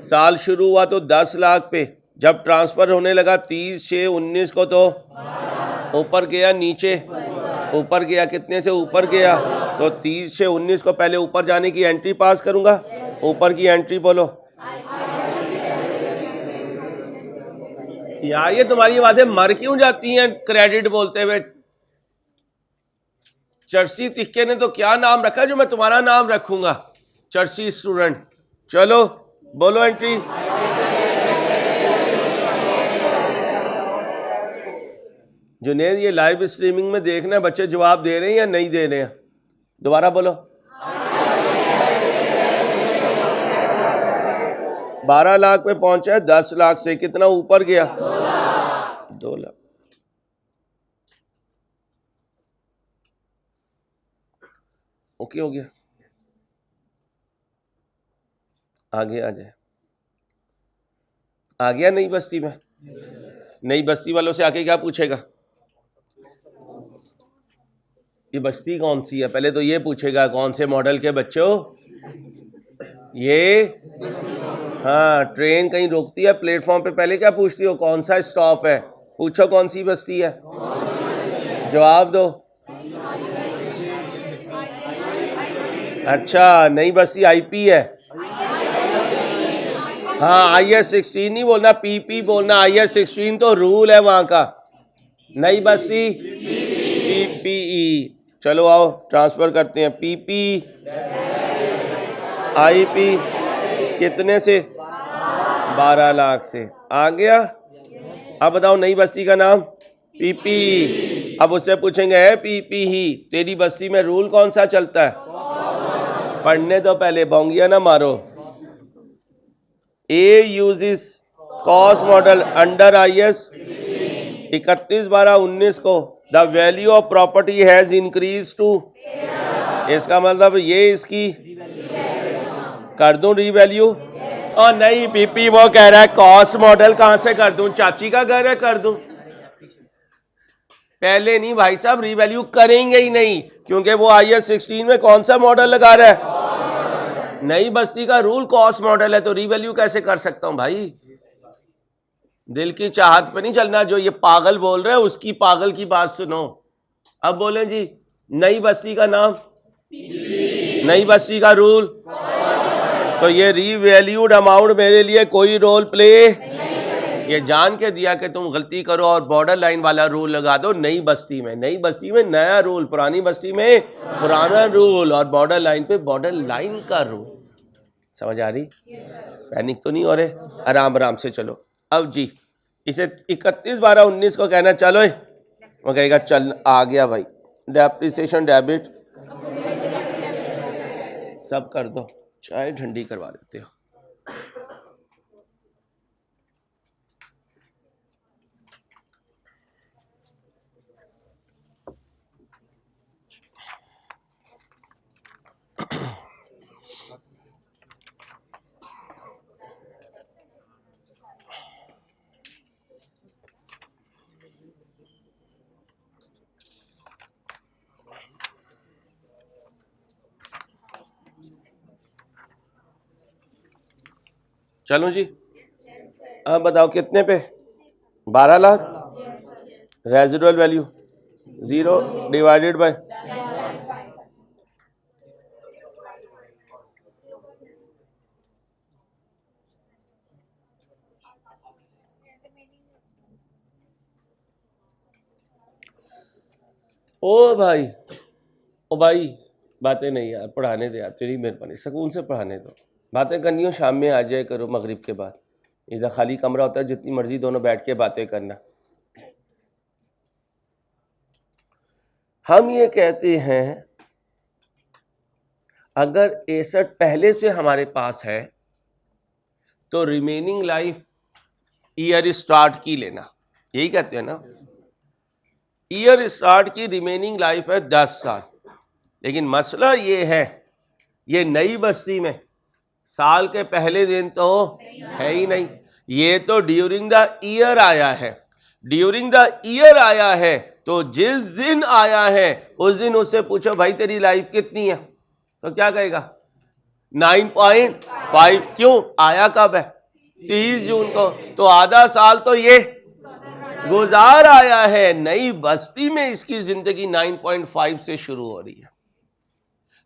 साल शुरू हुआ तो 10 लाख पे, जब ट्रांसफ़र होने लगा 30/6/19 को तो ऊपर गया नीचे, ऊपर गया कितने से ऊपर गया, तो 30/19 को पहले ऊपर जाने की एंट्री पास करूँगा। ऊपर की एंट्री बोलो यार, ये तुम्हारी आवाज़ें मर क्यों जाती हैं क्रेडिट बोलते हुए। चर्सी तिक्के ने तो क्या नाम रखा जो मैं तुम्हारा नाम रखूंगा, चर्सी स्टूडेंट। चलो बोलो एंट्री। जुनेद ये लाइव स्ट्रीमिंग में देखना बच्चे जवाब दे रहे हैं या नहीं दे रहे हैं, दोबारा बोलो। 12 लाख पे पहुंचा है, 10 लाख से कितना ऊपर गया, 2 लाख। ओके हो गया, आगे आ जाए। आ गया नई बस्ती में। नई बस्ती वालों से आके क्या पूछेगा, ये बस्ती कौन सी है, पहले तो ये पूछेगा कौन से मॉडल के बच्चों ये। हाँ, ट्रेन कहीं रोकती है प्लेटफॉर्म पे, पहले क्या पूछती हो, कौन सा स्टॉप है, पूछो कौन सी बस्ती है, जवाब दो। अच्छा, नई बस्ती आईपी है। हाँ, IS16 नहीं बोलना, पीपी बोलना। IS16 तो रूल है वहां का। नई बस्ती पीपीई। चलो आओ ट्रांसफर करते हैं, पीपी आईपी कितने से 12 लाख से आ गया। अब बताओ नई बस्ती का नाम पीपी। अब उससे पूछेंगे है पीपी ही, तेरी बस्ती में रूल कौन सा चलता है? पढ़ने दो पहले, बोंगिया ना मारो। A uses cost model under IS 31/12/19 को the value of property has increase to, इसका मतलब ये इसकी कर दूं रीवैल्यू। और नहीं पीपी वो कह रहा है कॉस्ट मॉडल कहां से कर दूं, चाची का घर है कर दूं। पहले नहीं भाई साहब, रीवैल्यू करेंगे ही नहीं, क्योंकि वो IS 16 में कौन सा मॉडल लगा रहा है? नई बस्ती का रूल कॉस्ट मॉडल है, तो रीवैल्यू कैसे कर सकता हूं भाई? दिल की चाहत पे नहीं चलना, जो ये पागल बोल रहे हैं उसकी पागल की बात सुनो। अब बोले जी नई बस्ती का नाम, नई बस्ती का रूल, तो ये रीवैल्यूड अमाउंट मेरे लिए कोई रोल प्ले, ये जान के दिया कि तुम गलती करो और बॉर्डर लाइन वाला रूल लगा दो नई बस्ती में। नई बस्ती में नया रूल, पुरानी बस्ती में पुराना रूल, और बॉर्डर लाइन पे बॉर्डर लाइन का रूल। समझ आ रही? पैनिक तो नहीं हो रहे, आराम आराम से चलो। अब जी इसे 31/12/19 को कहना चलो, वो कहेगा चल आ गया भाई, डेप्रिसिएशन डेबिट सब कर दो, चाय ठंडी करवा देते हो। चलो जी अब बताओ कितने पे? 12 lakh. Residual value 0 divided by, ओ भाई बातें नहीं यार, पढ़ाने दे यार, तेरी मेहरबानी, सुकून से पढ़ाने दो। बातें करनी हो शाम में आ जाए करो, मगरिब के बाद। इधर खाली कमरा होता है, जितनी मर्जी दोनों बैठ के बातें करना। हम ये कहते हैं अगर 61 पहले से हमारे पास है तो रिमेनिंग लाइफ ईयर स्टार्ट की लेना, यही कहते हैं ना। ईयर स्टार्ट की रिमेनिंग लाइफ है 10 साल, लेकिन मसला ये है ये नई बस्ती में साल के पहले दिन तो है ही नहीं, ये तो ड्यूरिंग द ईयर आया है। ड्यूरिंग द ईयर आया है तो जिस दिन आया है उस दिन उससे पूछो भाई तेरी लाइफ कितनी है, तो क्या कहेगा? 9.5। क्यों? आया कब है? 30 जून को, तो आधा साल तो ये गुजार आया है। नई बस्ती में इसकी जिंदगी 9.5 से शुरू हो रही है।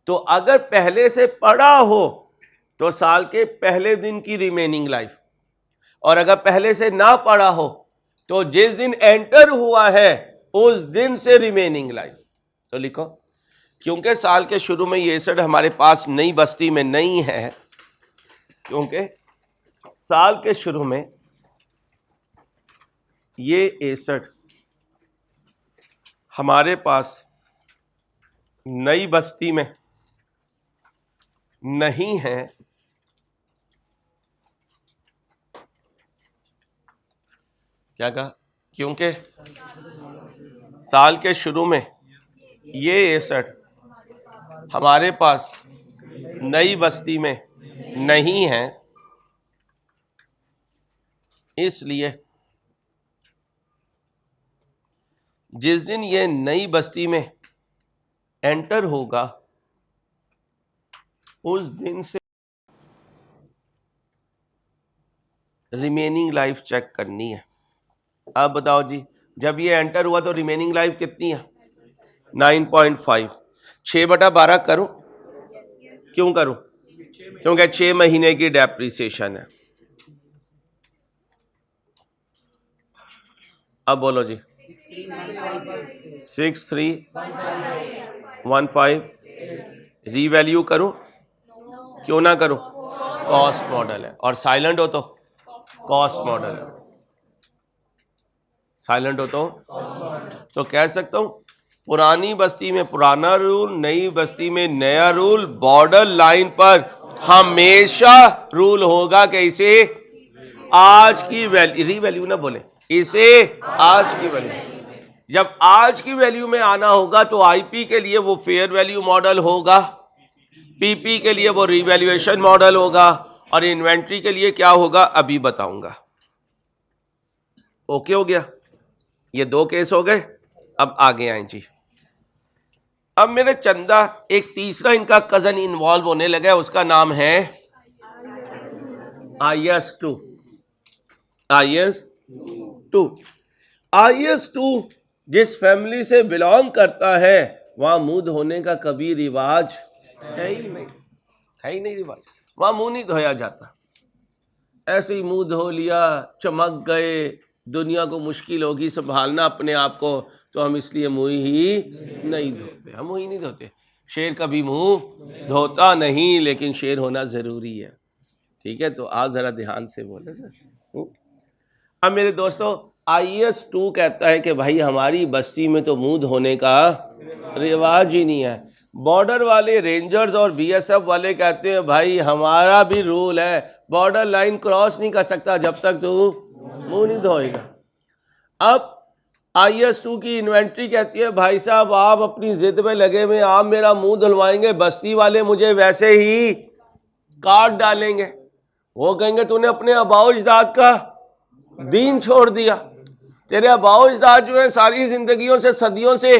तो अगर पहले से पढ़ा हो तो साल के पहले दिन की रिमेनिंग लाइफ, और अगर पहले से ना पढ़ा हो तो जिस दिन एंटर हुआ है उस दिन से रिमेनिंग लाइफ। तो लिखो, क्योंकि साल के शुरू में ये 61 हमारे पास नई बस्ती में नहीं है, क्योंकि साल के शुरू में ये 61 हमारे पास नई बस्ती में नहीं है, क्या कहा? क्योंकि साल के शुरू में ये 61 हमारे पास नई बस्ती में नहीं है, इसलिए जिस दिन ये नई बस्ती में एंटर होगा उस दिन से रिमेनिंग लाइफ चेक करनी है। अब बताओ जी, जब ये एंटर हुआ तो रिमेनिंग लाइफ कितनी है? 9.5। 6/12 करो। क्यों करूं? क्योंकि 6 महीने की डेप्रिसिएशन है। अब बोलो जी, 6315 रीवैल्यू करूं? क्यों ना करूं? कॉस्ट मॉडल है, और साइलेंट हो तो कॉस्ट मॉडल। साइलेंट होता हूं तो कह सकता हूं पुरानी बस्ती में पुराना रूल, नई बस्ती में नया रूल, बॉर्डर लाइन पर हमेशा रूल होगा कि इसे आज की वैल्यू, रीवैल्यू ना बोले, इसे आज की वैल्यू, जब आज की वैल्यू में आना होगा तो आईपी के लिए वो फेयर वैल्यू मॉडल होगा, पीपी के लिए वो रिवैल्यूएशन मॉडल होगा, और इन्वेंट्री के लिए क्या होगा अभी बताऊंगा। ओके हो गया, ये दो केस हो गए। अब आगे आए जी। अब मेरे चंदा एक तीसरा इनका कजन इन्वॉल्व होने लगा, उसका नाम है IS2। IS2 IS2 जिस फैमिली से बिलोंग करता है वहां मुंह धोने का कभी रिवाज है ही नहीं, है ही नहीं रिवाज, वहां मुंह नहीं धोया जाता। ऐसे ही मुंह धो लिया, चमक गए, दुनिया को मुश्किल होगी संभालना अपने आप को, तो हम इसलिए मुंह ही नहीं धोते, हम मुंह ही नहीं धोते। शेर कभी मुंह धोता नहीं, लेकिन शेर होना जरूरी है। ठीक है, तो आप जरा ध्यान से बोले सर। अब मेरे दोस्तों IS2 कहता है कि भाई हमारी बस्ती में तो मुंह धोने का रिवाज ही नहीं है। बॉर्डर वाले रेंजर्स और BSF वाले कहते हैं भाई हमारा भी रूल है, बॉर्डर लाइन क्रॉस नहीं कर सकता जब तक तू मुंह नहीं धोएगा। अब IS2 की इन्वेंट्री कहती है भाई साहब आप अपनी जिद में लगे हुए, आप मेरा मुंह धुलवाएंगे, बस्ती वाले मुझे वैसे ही काट डालेंगे। वो कहेंगे तूने अपने आबाओ अजदाद का दीन छोड़ दिया, तेरे आबाओ अजदाद जो है सारी जिंदगियों से, सदियों से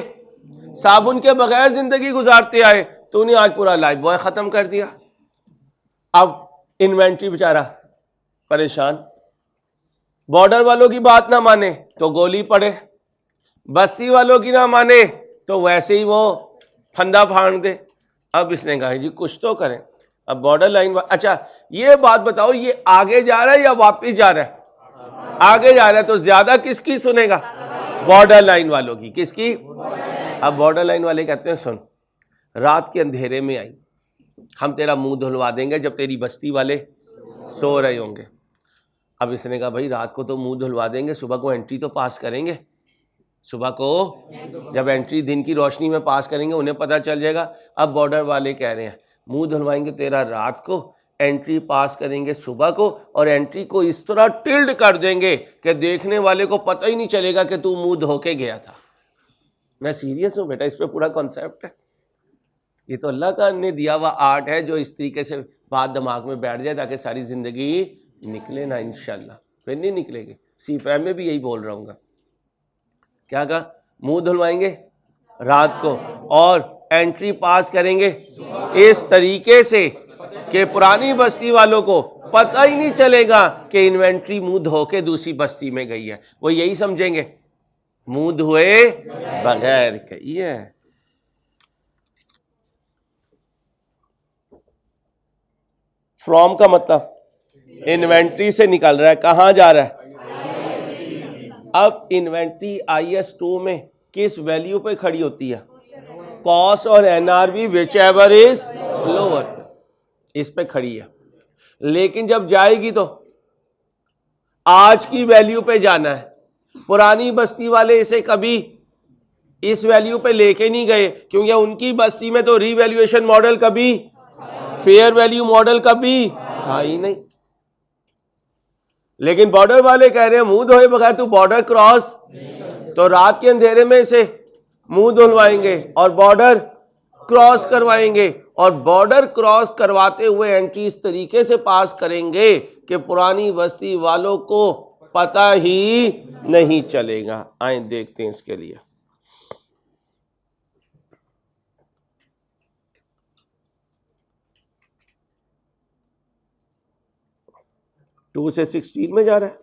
साबुन के बगैर जिंदगी गुजारते आए, तूने आज पूरा लाइफ बॉय खत्म कर दिया। अब इन्वेंट्री बेचारा परेशान, बॉर्डर वालों की बात ना माने तो गोली पड़े, बस्ती वालों की ना माने तो वैसे ही वो फंदा फाड़ दे। अब इसने कहा जी कुछ तो करें। अब बॉर्डर लाइन, अच्छा ये बात बताओ, ये आगे जा रहा है या वापिस जा रहा है? आगे जा रहा है, तो ज्यादा किसकी सुनेगा? बॉर्डर लाइन वालों की। किसकी? अब बॉर्डर लाइन वाले कहते हैं सुन, रात के अंधेरे में आई, हम तेरा मुंह धुलवा देंगे जब तेरी बस्ती वाले सो रहे होंगे। अब इसने कहा भाई रात को तो मुंह धुलवा देंगे, सुबह को एंट्री तो पास करेंगे, सुबह को जब एंट्री दिन की रोशनी में पास करेंगे उन्हें पता चल जाएगा। अब बॉर्डर वाले कह रहे हैं मुंह धुलवाएंगे तेरा रात को, एंट्री पास करेंगे सुबह को, और एंट्री को इस तरह टिल्ड कर देंगे कि देखने वाले को पता ही नहीं चलेगा कि तू मुंह धो के गया था। मैं सीरियस हूं बेटा, इस पे पूरा कॉन्सेप्ट है। ये तो अल्लाह का ने दिया हुआ आर्ट है, जो इस तरीके से बात दिमाग में बैठ जाए ताकि सारी जिंदगी निकले ना, इंशाल्लाह फिर नहीं निकलेगी। CFM में भी यही बोल रहा हूँ। क्या कहा? मुंह धुलवाएंगे रात को और एंट्री पास करेंगे इस तरीके से कि पुरानी बस्ती वालों को पता ही नहीं चलेगा कि इन्वेंट्री मुंह धो के दूसरी बस्ती में गई है, वो यही समझेंगे मुंह धोए बगैर गई है। फ्रॉम का मतलब इन्वेंट्री से निकल रहा है, कहां जा रहा है? अब इन्वेंट्री IS2 में किस वैल्यू पे खड़ी होती है? कॉस्ट और NRV which ever is lower, इस पे खड़ी है। लेकिन जब जाएगी तो आज की वैल्यू पे जाना है। पुरानी बस्ती वाले इसे कभी इस वैल्यू पे लेके नहीं गए, क्योंकि उनकी बस्ती में तो रीवैल्यूएशन मॉडल कभी, फेयर वैल्यू मॉडल कभी था ही नहीं। लेकिन बॉर्डर वाले कह रहे हैं मुंह धोए बगैर तू बॉर्डर क्रॉस, तो रात के अंधेरे में इसे मुंह धुलवाएंगे और बॉर्डर क्रॉस करवाएंगे, और बॉर्डर क्रॉस करवाते हुए एंट्री इस तरीके से पास करेंगे कि पुरानी बस्ती वालों को पता ही नहीं चलेगा। आए देखते हैं इसके लिए। टू से 16 में जा रहा है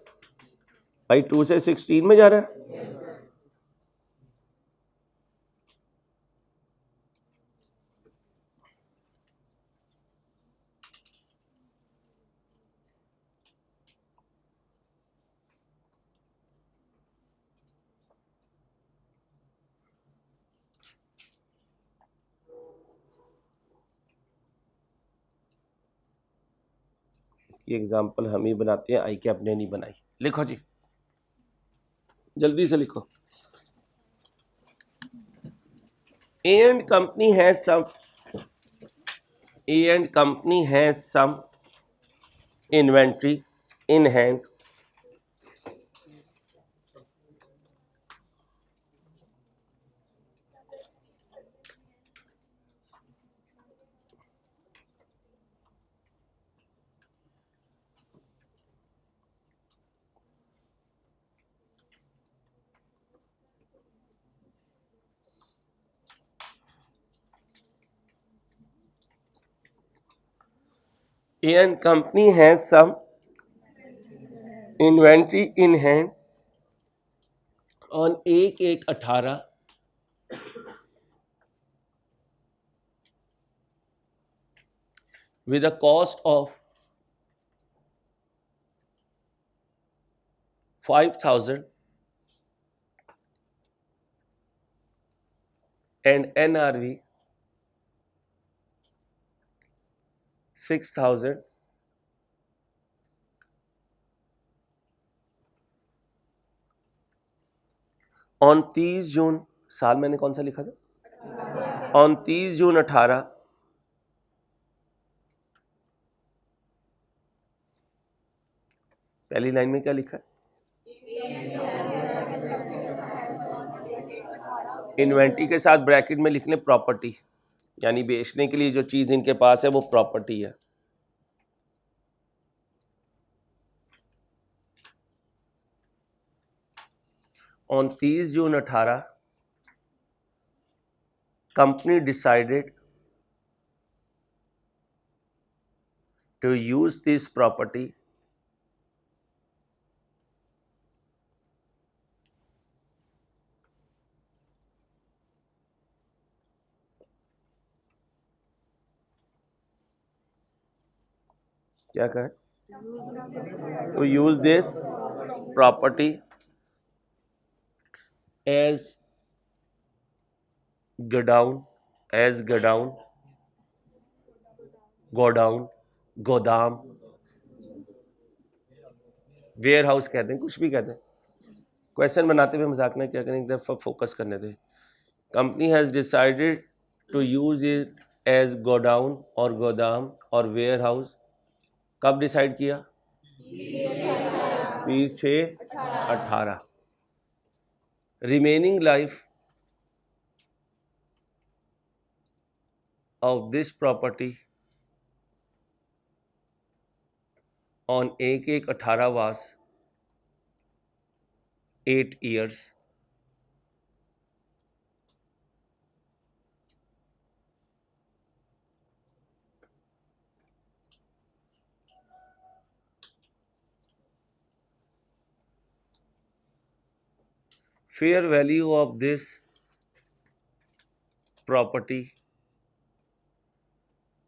भाई, 2 से 16 में जा रहा है। इसकी एग्जांपल हम ही बनाते हैं, आई के अपने नहीं बनाई। लिखो जी, जल्दी से लिखो। A and company has some inventory in hand A and company has some inventory in hand on 1/1/18 with a cost of 5,000 and NRV 6,000 on 30 जून, साल मैंने कौन सा लिखा था, on 30 जून 18, पहली लाइन में क्या लिखा है, इन्वेंट्री के साथ ब्रैकेट में लिख लें प्रॉपर्टी, यानी बेचने के लिए जो चीज इनके पास है वो प्रॉपर्टी है। On 30 June 18 company decided to use this property क्या कहें, to use this property as godown, गोदाम, वेयर हाउस कहते हैं, कुछ भी कहते हैं, क्वेश्चन बनाते हुए मजाक ना क्या करें, एक दफा फोकस करने दें। Company has decided to use it as godown और गोदाम और वेयर हाउस, कब डिसाइड किया, 20/6/18। Remaining life of this property on 1/1/18 was 8 years. Fair value of this property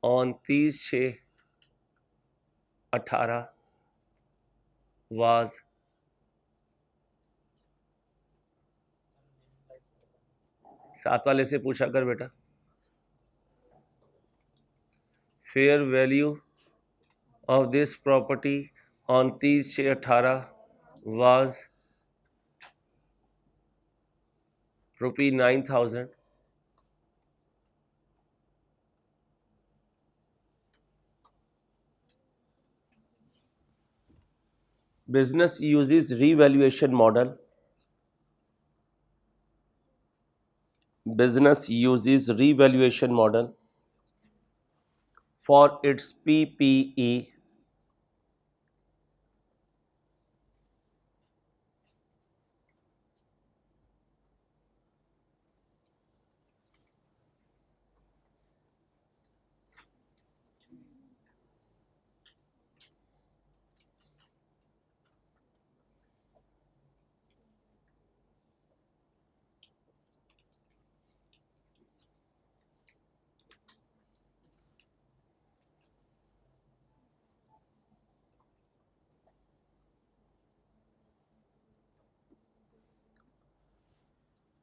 on 30/6/18 was साथ वाले से पूछा कर बेटा, fair value of this property on 30/6/18 was ₹9,000. Business uses revaluation model. Business uses revaluation model for its PPE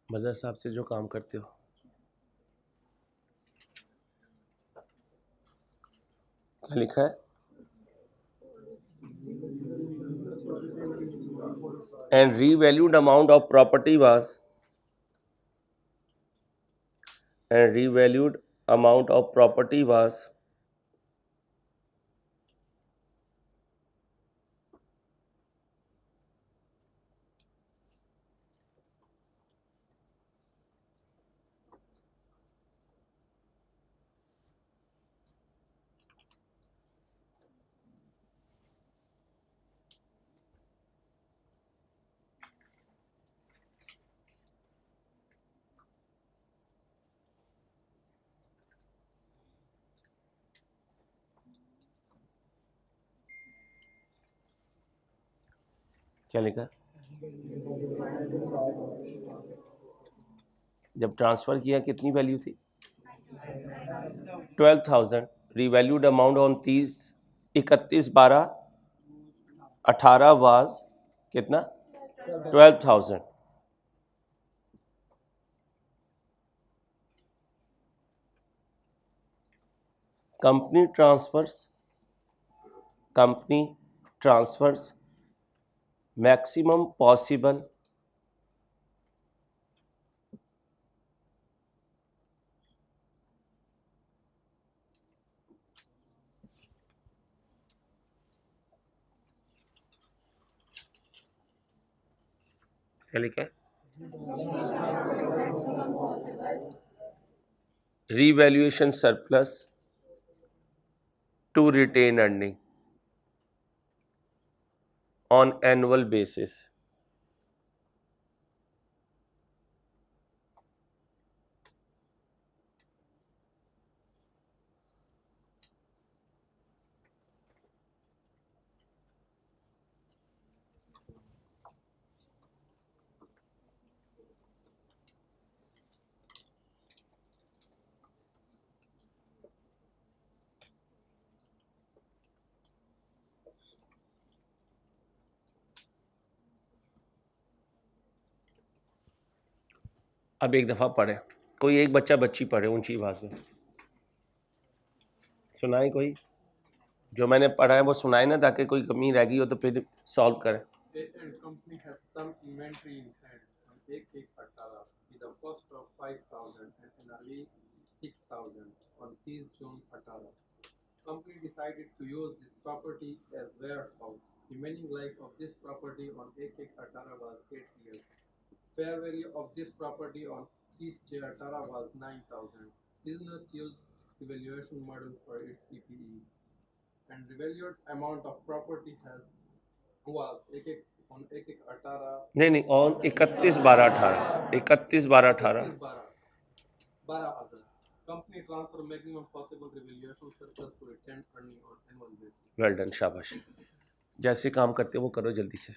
मजहर साहब से जो काम करते हो, क्या लिखा है, and revalued amount of property was क्या लिखा? जब ट्रांसफर किया कितनी वैल्यू थी? 12,000. रीवैल्यूड अमाउंट ऑन 31/12/18 वाज कितना? 12,000. कंपनी ट्रांसफर्स मैक्सिमम पॉसिबल क्या लिखा है? Revaluation surplus to retain earning on annual basis. अब एक दफ़ा पढ़े, कोई एक बच्चा बच्ची पढ़े ऊंची आवाज़ में सुनाए, कोई जो मैंने पढ़ा है वो सुनाए ना, ताकि कोई कमी रह गई हो तो फिर सॉल्व करें.
company has some inventory in hand on 1/18/18 with a cost of 5,000 and NRV 6,000 on 30 June 18. Company decided to use this property as warehouse. Remaining life of this property on 1/18/18 was 8 years. Fair value of this property on 30 J18 was 9,000. Business used evaluation model for its PPE and the valued amount of property has was on 1/18/18
नहीं on 31/12/18 31/12/18
12,000. Company transfer maximum possible revaluation surplus to retain earning on annual basis.
Well done, शाबाश. जैसे काम करते हो वो करो जल्दी से.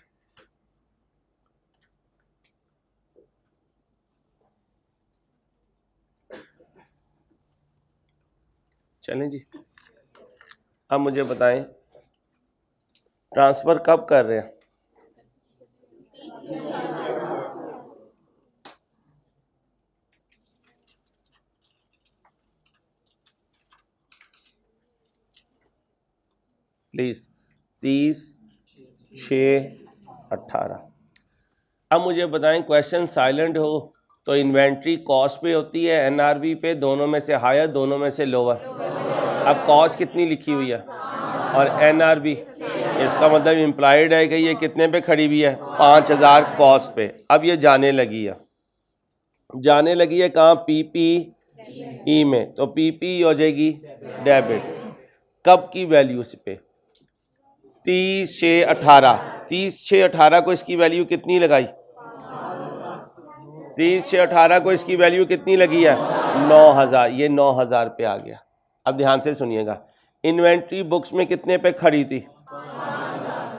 चलें जी. अब मुझे बताएं ट्रांसफ़र कब कर रहे हैं? प्लीज़ 30/6/18. अब मुझे बताएं क्वेश्चन साइलेंट हो तो इन्वेंट्री कॉस्ट पे होती है, एनआरवी पे, दोनों में से हायर दोनों में से लोअर. अब कॉस्ट कितनी लिखी हुई है और एनआरवी, इसका मतलब इम्प्लाइड है कि ये कितने पे खड़ी हुई है? 5,000 कॉस्ट पे. अब ये जाने लगी है कहाँ? पीपीई में. तो पीपीई हो जाएगी डेबिट. कब की वैल्यू पे? 30/6/18. 30/6/18 को इसकी वैल्यू कितनी लगाई? 30/6/18 को इसकी वैल्यू कितनी लगी है? 9,000. ये 9,000 पे आ गया. अब ध्यान से सुनिएगा, इन्वेंट्री बुक्स में कितने पे खड़ी थी?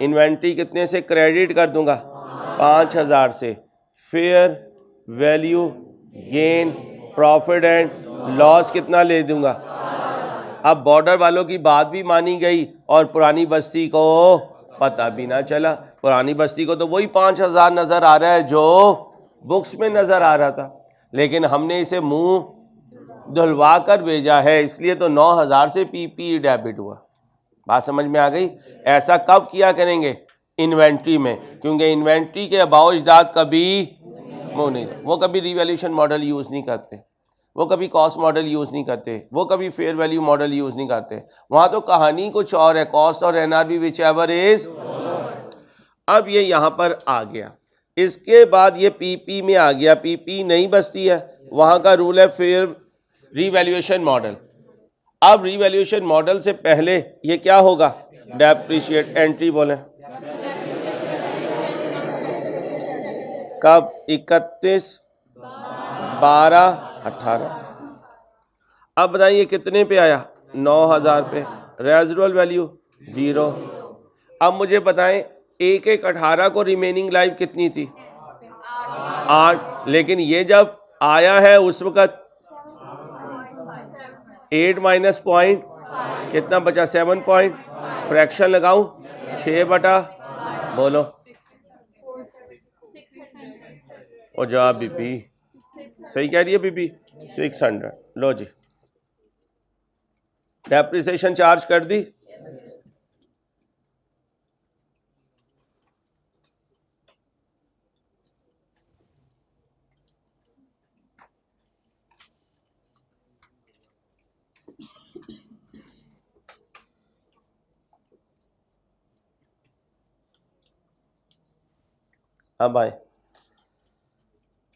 इन्वेंट्री कितने से क्रेडिट कर दूंगा? 5,000 से. Fair value gain profit and loss कितना ले दूंगा? अब बॉर्डर वालों की बात भी मानी गई और पुरानी बस्ती को पता भी ना चला. पुरानी बस्ती को तो वही 5,000 नज़र आ रहा है जो बुक्स में नज़र आ रहा था, लेकिन हमने इसे मुंह धुलवा कर भेजा है, इसलिए तो 9,000 से पीपी डेबिट हुआ. बात समझ में आ गई? ऐसा कब किया करेंगे? इन्वेंट्री में, क्योंकि इन्वेंट्री के अबाव इजदाद कभी मुँह नहीं, वो कभी रीवैल्यूएशन मॉडल यूज़ नहीं करते, वो कभी कॉस्ट मॉडल यूज़ नहीं करते, वो कभी फेयर वैल्यू मॉडल यूज़ नहीं करते। वहाँ तो कहानी कुछ और है, कॉस्ट और एनआरवी विच एवर इज। अब ये यहाँ पर आ गया, इसके बाद ये पीपी में आ गया, पीपी नहीं बचती है, वहाँ का रूल है फिर रीवैल्यूएशन मॉडल। अब रीवैल्यूएशन मॉडल से पहले ये क्या होगा, डेप्रिशिएट एंट्री बोले कब, 31, 12, 18। अब बताइए कितने पे आया, 9000 पे, रेजिडुअल वैल्यू 0। अब मुझे बताएं 1/18 को रिमेनिंग लाइफ कितनी थी, 8, लेकिन ये जब आया है उस वक्त 8 माइनस पॉइंट कितना बचा, 7 पॉइंट, फ्रैक्शन लगाऊं 6 बटा, बोलो और जवाब बीबी सही कह रही है, बीबी 600। लो जी, डेप्रिसिएशन चार्ज कर दी, अब आए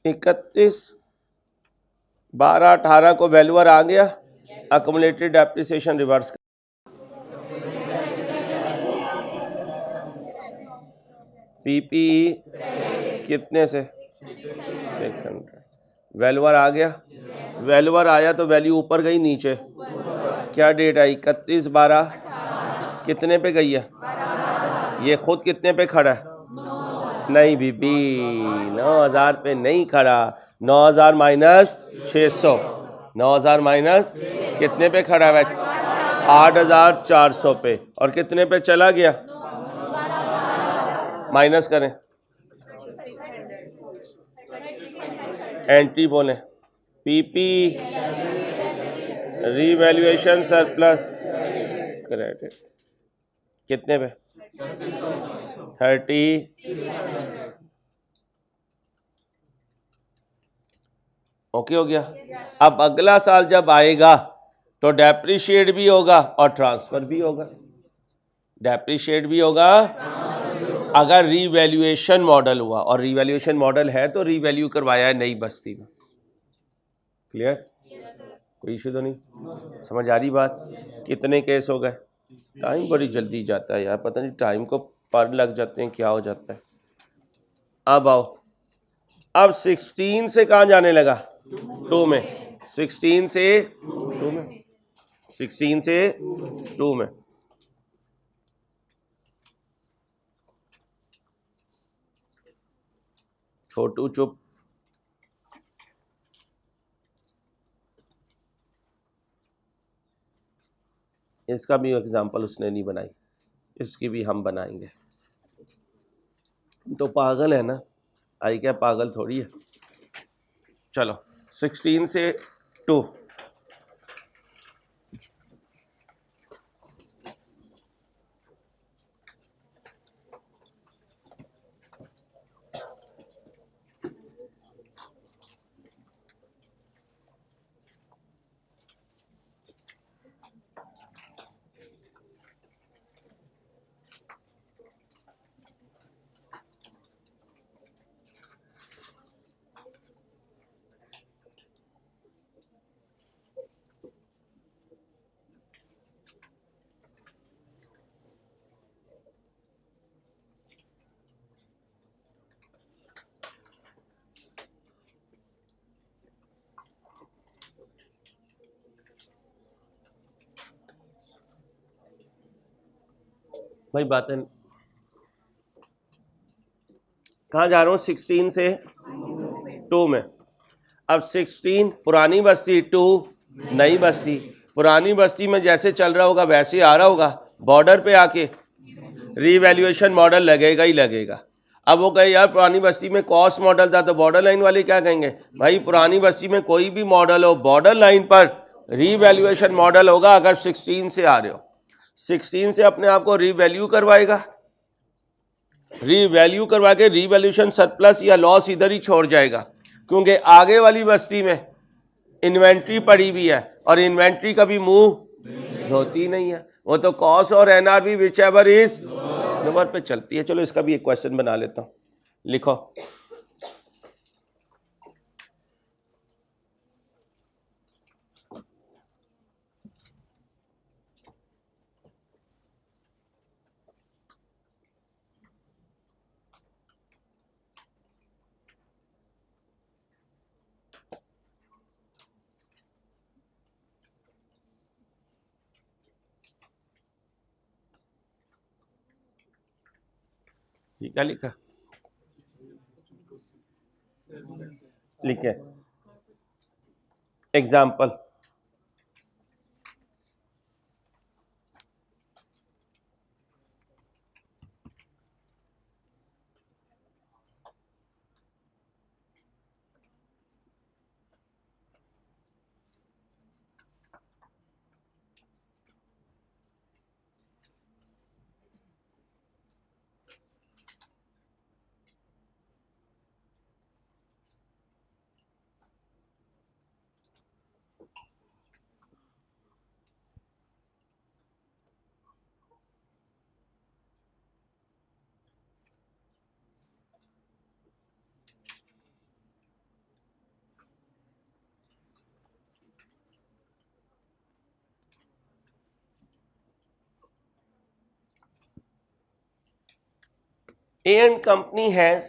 31, 12, 18 को वैल्यूअर आ गया, अक्यूमुलेटेड डेप्रिसिएशन रिवर्स पीपी कितने से 600, वैल्यूअर आ गया, वैल्यूअर आया तो वैल्यू ऊपर गई नीचे, क्या डेट आई 31, 12 कितने पे गई है, ये खुद कितने पे खड़ा है, नहीं बीबी 9000 पे नहीं खड़ा, 9000 माइनस 600, 9000 माइनस कितने पे खड़ा है, 8400 पे, और कितने पे चला गया, माइनस करें, एंट्री बोले पीपी रीवैल्यूएशन सरप्लस क्रेडिट कितने पे 30। ओके हो गया। अब अगला साल जब आएगा तो डेप्रिशिएट भी होगा और ट्रांसफर भी होगा, डेप्रिशिएट भी होगा अगर रीवैल्यूएशन मॉडल हुआ, और रीवैल्यूएशन मॉडल है तो रीवैल्यू करवाया है नई बस्ती में। क्लियर, कोई इशू तो नहीं, समझ आ रही बात। कितने केस हो गए, टाइम बड़ी जल्दी जाता है यार, पता नहीं टाइम को पर लग जाते हैं, क्या हो जाता है। अब आओ, अब 16 से कहाँ जाने लगा, 2 में, 16 से 2 में, 16 से 2 में। छोटू चुप, इसका भी एग्जाम्पल उसने नहीं बनाई, इसकी भी हम बनाएंगे। तो पागल है ना, आई क्या पागल थोड़ी है। चलो 16 से 2, भाई बात है, कहाँ जा रहा हूँ, 16 से 2 में। अब 16 पुरानी बस्ती, 2 नई बस्ती। पुरानी बस्ती में जैसे चल रहा होगा वैसे आ रहा होगा, बॉर्डर पे आके रीवैल्यूएशन मॉडल लगेगा ही लगेगा। अब वो कहे यार पुरानी बस्ती में कॉस्ट मॉडल था, तो बॉर्डर लाइन वाले क्या कहेंगे, भाई पुरानी बस्ती में कोई भी मॉडल हो, बॉर्डर लाइन पर रीवैल्यूएशन मॉडल होगा। अगर 16 से आ रहे हो, 16 से अपने आप को रीवैल्यू करवाएगा, रीवैल्यू करवा के रीवैल्यूशन सरप्लस या लॉस इधर ही छोड़ जाएगा, क्योंकि आगे वाली बस्ती में इन्वेंट्री पड़ी हुई है और इन्वेंट्री कभी मुंह धोती नहीं है, वो तो कॉस्ट और NRV which ever is number पे चलती है। चलो इसका भी एक क्वेश्चन बना लेता हूं, लिखो। क्या लिखा, लिखे example. A and company has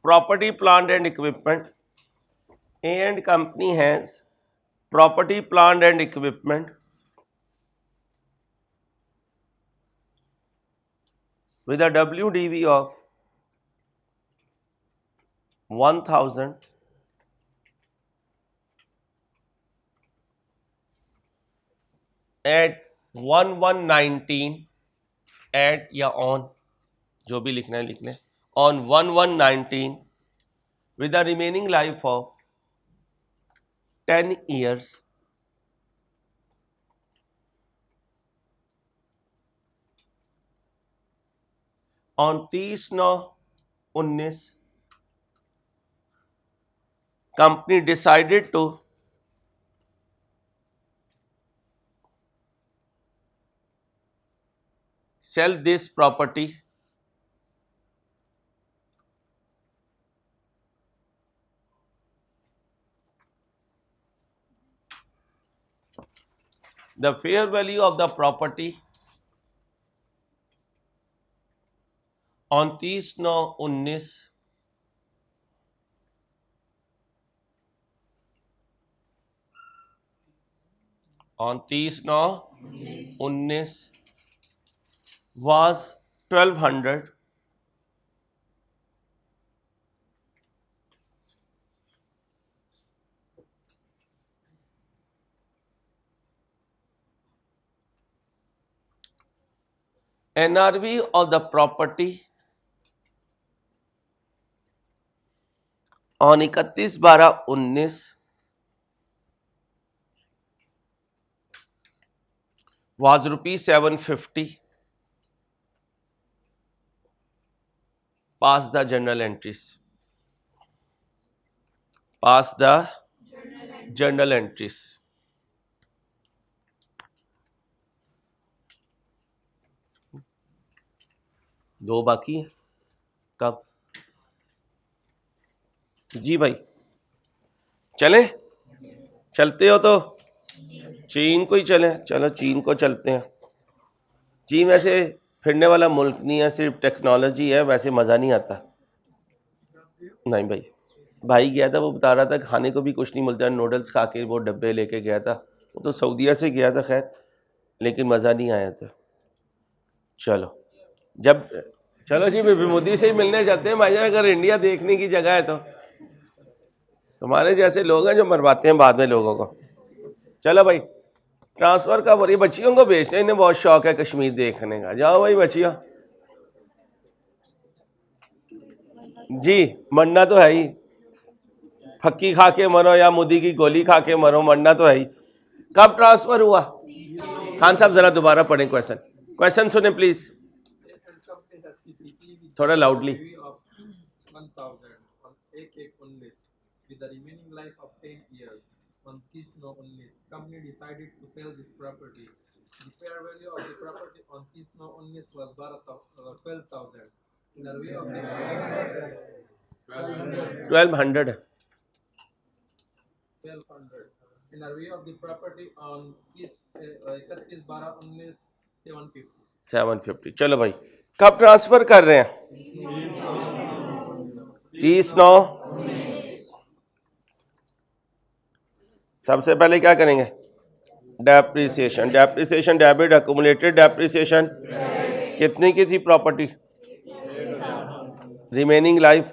property, plant and equipment. A and company has property, plant and equipment with a WDV of 1000 at 1119 at या on, जो भी लिखना है लिख लें, on 1119 with a remaining life of 10 years on 30/9/19 company decided to sell this property the fair value of the property on 30/9/19 on 30/9/19 was 1200 NRV of the property on 31/12/19 was ₹750. Pass the journal entries. Pass the journal entries. दो बाकी है, कब? जी भाई चले, चलते हो तो चीन को ही चले, चलो चीन को चलते हैं। चीन वैसे फिरने वाला मुल्क नहीं है, सिर्फ टेक्नोलॉजी है, वैसे मज़ा नहीं आता। नहीं भाई, भाई गया था, वो बता रहा था खाने को भी कुछ नहीं मिलता, नूडल्स खा के वो डब्बे लेके गया था, वो तो सऊदीया से गया था खैर, लेकिन मज़ा नहीं आया था। चलो जब चलो जी मोदी से ही मिलने जाते हैं भाईजान, अगर इंडिया देखने की जगह है तो तुम्हारे जैसे लोग हैं जो मरवाते हैं बाद में लोगों को। चलो भाई ट्रांसफ़र का बोलिए, बच्चियों को भेजते हैं, इन्हें बहुत शौक है कश्मीर देखने का। जाओ भाई बच्चियों, जी मरना तो है ही, फक्की खा के मरो या मोदी की गोली खा के मरो, मरना तो है ही। कब ट्रांसफ़र हुआ? खान साहब ज़रा दोबारा पढ़ें क्वेश्चन, क्वेश्चन सुने प्लीज़।
company has PPP
थोड़ा loudly.
NRV of 1000 on 1/19 with the remaining life of 10 years. On 30/19, company decided to sell this property. The fair value of the property on 30/19 was 12,000. NRV of the
1200 है।
1200. NRV of the property on 31/12/19 750.
750। चलो भाई, कब ट्रांसफर कर रहे हैं? 30/9। सबसे पहले क्या करेंगे? Depreciation. Depreciation debit, accumulated depreciation कितने की थी property? Remaining life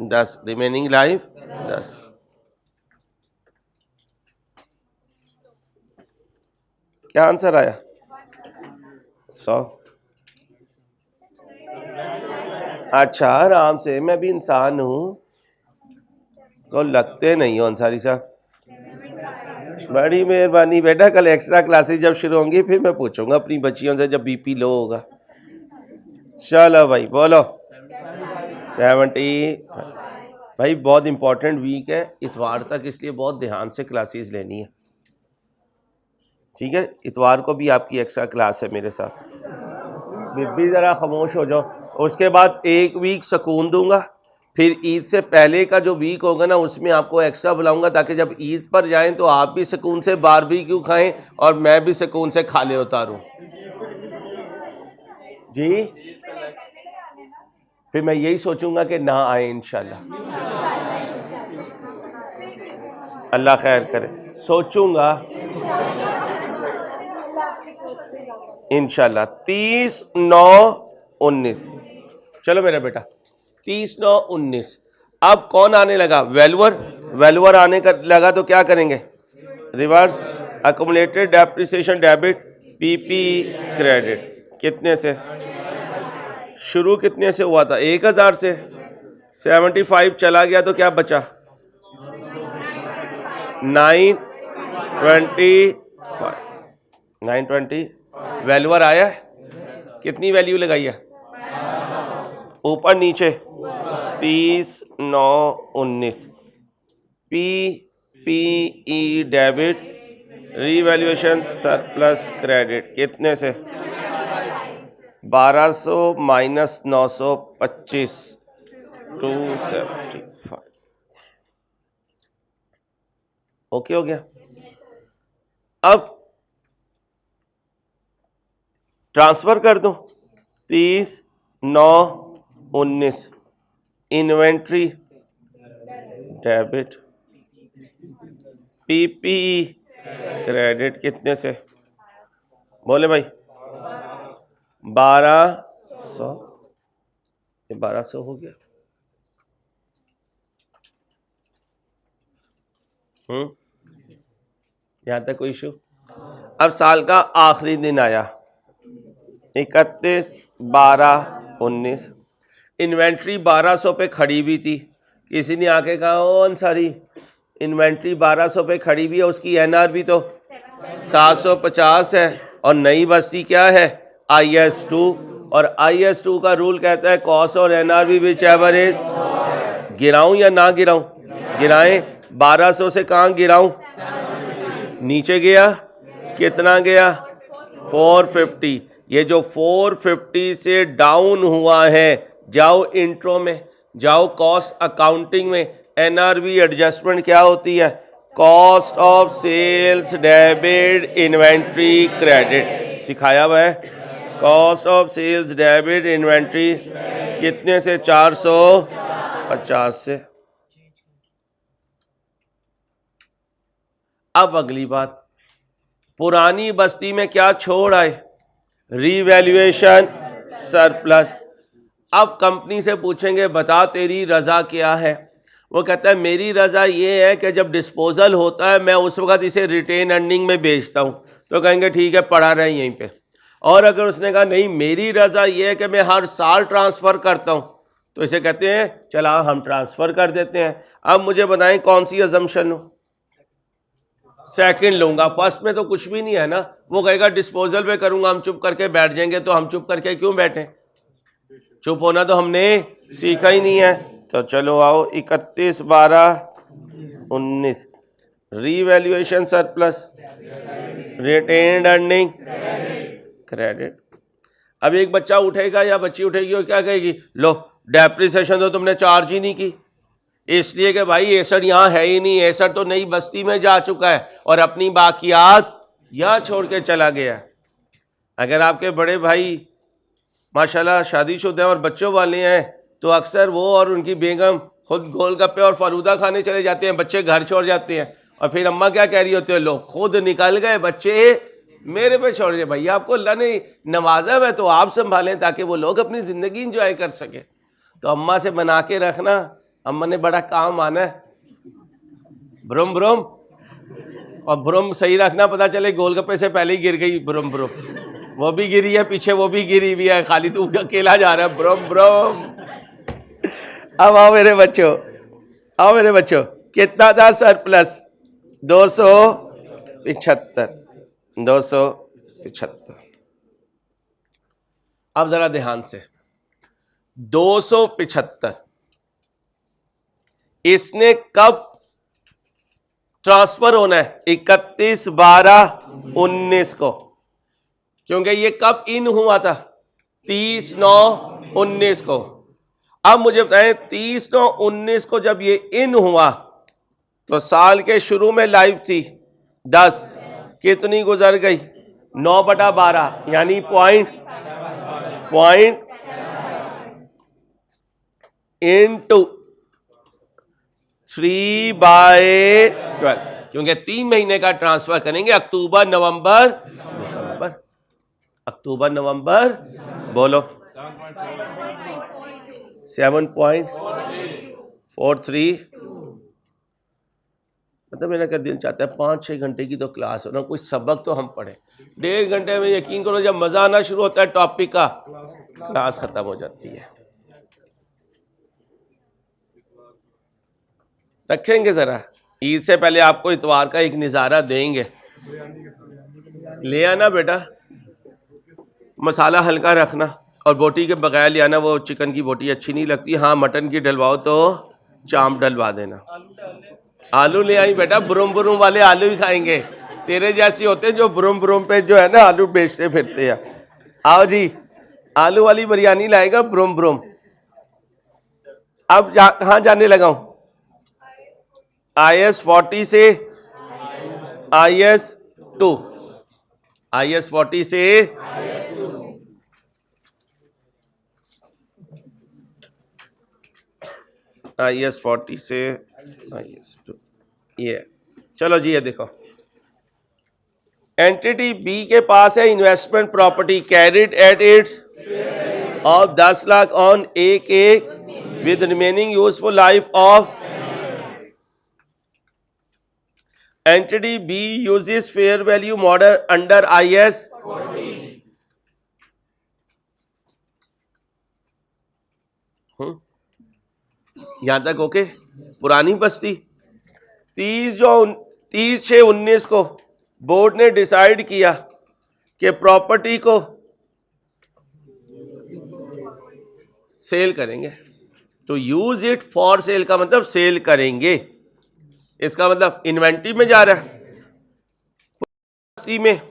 10। Remaining life 10। क्या आंसर आया? 100। अच्छा, आराम से, मैं भी इंसान हूं, तो लगते नहीं हो अंसारी साहब। बड़ी मेहरबानी बेटा, कल एक्स्ट्रा क्लासेस जब शुरू होंगी फिर मैं पूछूंगा अपनी बच्चियों से जब बीपी लो होगा। चलो भाई बोलो। 70। भाई बहुत इंपॉर्टेंट वीक है, इतवार तक, इसलिए बहुत ध्यान से क्लासेस लेनी है, ठीक है? इतवार को भी आपकी एक्स्ट्रा क्लास है मेरे साथ। बीबी ज़रा खामोश हो जाओ। उसके बाद एक वीक सुकून दूंगा, फिर ईद से पहले का जो वीक होगा ना उसमें आपको एक्स्ट्रा बुलाऊंगा, ताकि जब ईद पर जाएं तो आप भी सुकून से बारबेक्यू खाएं और मैं भी सुकून से खाले उतारूं। जी, फिर मैं यही सोचूंगा कि ना आए इंशाल्लाह। अल्लाह खैर करे, सोचूंगा इंशाल्लाह। 30/9/19। चलो मेरा बेटा, 30/9/19। अब कौन आने लगा? वैल्यूअर। वैल्यूअर आने का लगा तो क्या करेंगे? Reverse accumulated depreciation debit, PP credit. कितने से शुरू? कितने से हुआ था? 1000 से। 75 चला गया तो क्या बचा? 925। 920। वैल्यूअर आया है? कितनी वैल्यू लगाई है? ऊपर नीचे 30/9/19। PPE debit, revaluation surplus credit कितने से? 1200 माइनस 925 275। ओके हो गया। अब ट्रांसफर कर दूं। 30/9/19 इन्वेंट्री डेबिट, पीपीई क्रेडिट कितने से? बोले भाई 1200। ये 1200 हो गया। यहां तक कोई इशू? अब साल का आखिरी दिन आया 31/12/19। इन्वेंट्री 1200 पे खड़ी भी थी। किसी ने आके कहा ओ अंसारी इन्वेंट्री 1200 पे खड़ी भी है, उसकी एनआरवी तो 750 है, और नई बस्ती क्या है? IS2। और IS2 का रूल कहता है कॉस्ट और एनआरवी विच एवर इज। गिराऊं या ना गिराऊं? गिराएं। 1200 से कहाँ गिराऊं? नीचे गया। कितना गया? 450। ये जो 450 से डाउन हुआ है, जाओ इंट्रो में, जाओ कॉस्ट अकाउंटिंग में, एनआरवी एडजस्टमेंट क्या होती है? Cost of sales debit inventory credit सिखाया हुआ है। Cost of sales debit inventory कितने से? 450 से। अब अगली बात, पुरानी बस्ती में क्या छोड़ आए? Revaluation surplus. अब कंपनी से पूछेंगे बता तेरी रजा क्या है? वो कहता है मेरी रजा ये है कि जब डिस्पोजल होता है मैं उस वक्त इसे रिटेन अर्निंग में बेचता हूँ, तो कहेंगे ठीक है पड़ा रहे यहीं पे। और अगर उसने कहा नहीं मेरी रजा ये है कि मैं हर साल ट्रांसफ़र करता हूँ, तो इसे कहते हैं चला हम ट्रांसफ़र कर देते हैं। अब मुझे बताएं कौन सी अजम्पशन हो? सेकंड लूंगा, फर्स्ट में तो कुछ भी नहीं है ना। वो कहेगा डिस्पोजल पे करूंगा, हम चुप करके बैठ जाएंगे, तो हम चुप करके क्यों बैठें? चुप होना तो हमने सीखा ही नहीं है। तो चलो आओ, 31 12 19, revaluation surplus, retained earning, credit. अब एक बच्चा उठेगा या बच्ची उठेगी और क्या कहेगी, लो डेप्रिसिएशन तो तुमने चार्ज ही नहीं की, इसलिए कि भाई एसड यहाँ है ही नहीं, एसड तो नई बस्ती में जा चुका है और अपनी बाकियात यहाँ छोड़ के चला गया। अगर आपके बड़े भाई माशाल्लाह शादीशुदा हैं और बच्चों वाले हैं तो अक्सर वो और उनकी बेगम खुद गोलगप्पे और फालूदा खाने चले जाते हैं, बच्चे घर छोड़ जाते हैं और फिर अम्मा क्या कह रही होती है, लो खुद निकल गए बच्चे मेरे पे छोड़ दिए। भैया आपको अल्लाह ने नवाजा है तो आप संभालें ताकि वो लोग अपनी ज़िंदगी इंजॉय कर सके। तो अम्मा से बना के रखना, अम्मा ने बड़ा काम आना है। ब्रुम ब्रुम, और ब्रुम सही रखना, पता चले गोलगप्पे से पहले ही गिर गई ब्रुम ब्रुम, वो भी गिरी है पीछे, वो भी गिरी हुई है, खाली तू अकेला जा रहा है ब्रुम ब्रुम। अब आओ मेरे बच्चों, आओ मेरे बच्चों, कितना था सरप्लस, 275, 275। अब जरा ध्यान से, 275 इसने कब ट्रांसफर होना है, 31 12 19 को, क्योंकि ये कब इन हुआ था, 30 9 19 को। अब मुझे बताएं 30 9 19 को जब ये इन हुआ तो साल के शुरू में लाइव थी 10, कितनी गुजर गई, 9/12 यानी पॉइंट इंटू 3/12, क्योंकि 3 महीने का ट्रांसफर करेंगे, अक्टूबर नवंबर दिसंबर, अक्टूबर नवंबर, बोलो 7.43। मतलब मेरा क्या दिल चाहता है 5-6 घंटे की तो क्लास हो ना, कोई सबक तो हम पढ़े। 1.5 घंटे में यकीन करो जब मजा आना शुरू होता है टॉपिक का, क्लास खत्म हो जाती है। रखेंगे जरा, ईद से पहले आपको इतवार का एक नज़ारा देंगे, ले आना बेटा, मसाला हल्का रखना और बोटी के बगैर ले आना, वो चिकन की बोटी अच्छी नहीं लगती। हाँ मटन की डलवाओ तो चांप डलवा देना। आलू ले आई बेटा, बुरुम बुरुम वाले आलू ही खाएंगे, तेरे जैसे होते हैं जो बुरुम बुरुम पे जो है ना आलू बेचते फिरते हैं। आओ जी, आलू वाली बिरयानी लाएगा बुरुम बुरुम। अब कहाँ जाने लगा हूं, IS 40 से IS 2, IS 40 से IS 40 से IS 2, ये चलो जी, ये देखो एंटिटी बी के पास है investment property carried at its of 10 lakh on एक with remaining useful life of entity B uses fair value model under IS 40। यहां तक ओके। पुरानी बस्ती 30/6/19 को बोर्ड ने डिसाइड किया कि प्रॉपर्टी को सेल करेंगे। तो यूज इट फॉर सेल का मतलब सेल करेंगे, इसका मतलब इन्वेंट्री में जा रहा है। बस्ती में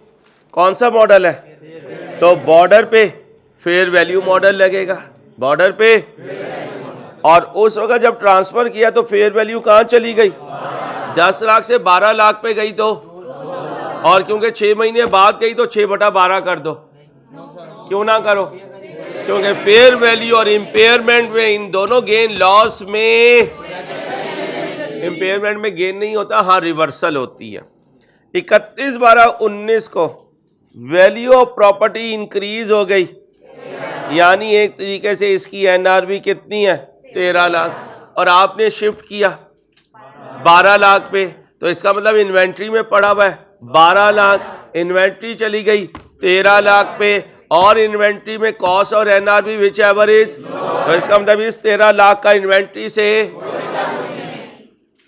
कौन सा मॉडल है, तो बॉर्डर पे फेयर वैल्यू मॉडल लगेगा, बॉर्डर पे। और उस वक्त जब ट्रांसफर किया तो फेयर वैल्यू कहां चली गई, 10 लाख से 12 लाख पे गई। तो और क्योंकि 6 महीने बाद गई तो 6/12 कर दो, क्यों ना करो, क्योंकि फेयर वैल्यू और इंपेयरमेंट में इन दोनों गेन लॉस में, इंपेयरमेंट में गेन नहीं होता, हाँ रिवर्सल होती है। 31/12/19 को वैल्यू ऑफ प्रॉपर्टी इंक्रीज हो गई, यानी एक तरीके से इसकी NRV कितनी है, 13 लाख, और आपने शिफ्ट किया 12 लाख पे, तो इसका मतलब इन्वेंट्री में पड़ा हुआ है 12 लाख, इन्वेंट्री चली गई 13 लाख पे, और इन्वेंट्री में कॉस्ट और NRV विच एवर इज, तो इसका मतलब इस 13 लाख का इन्वेंट्री से,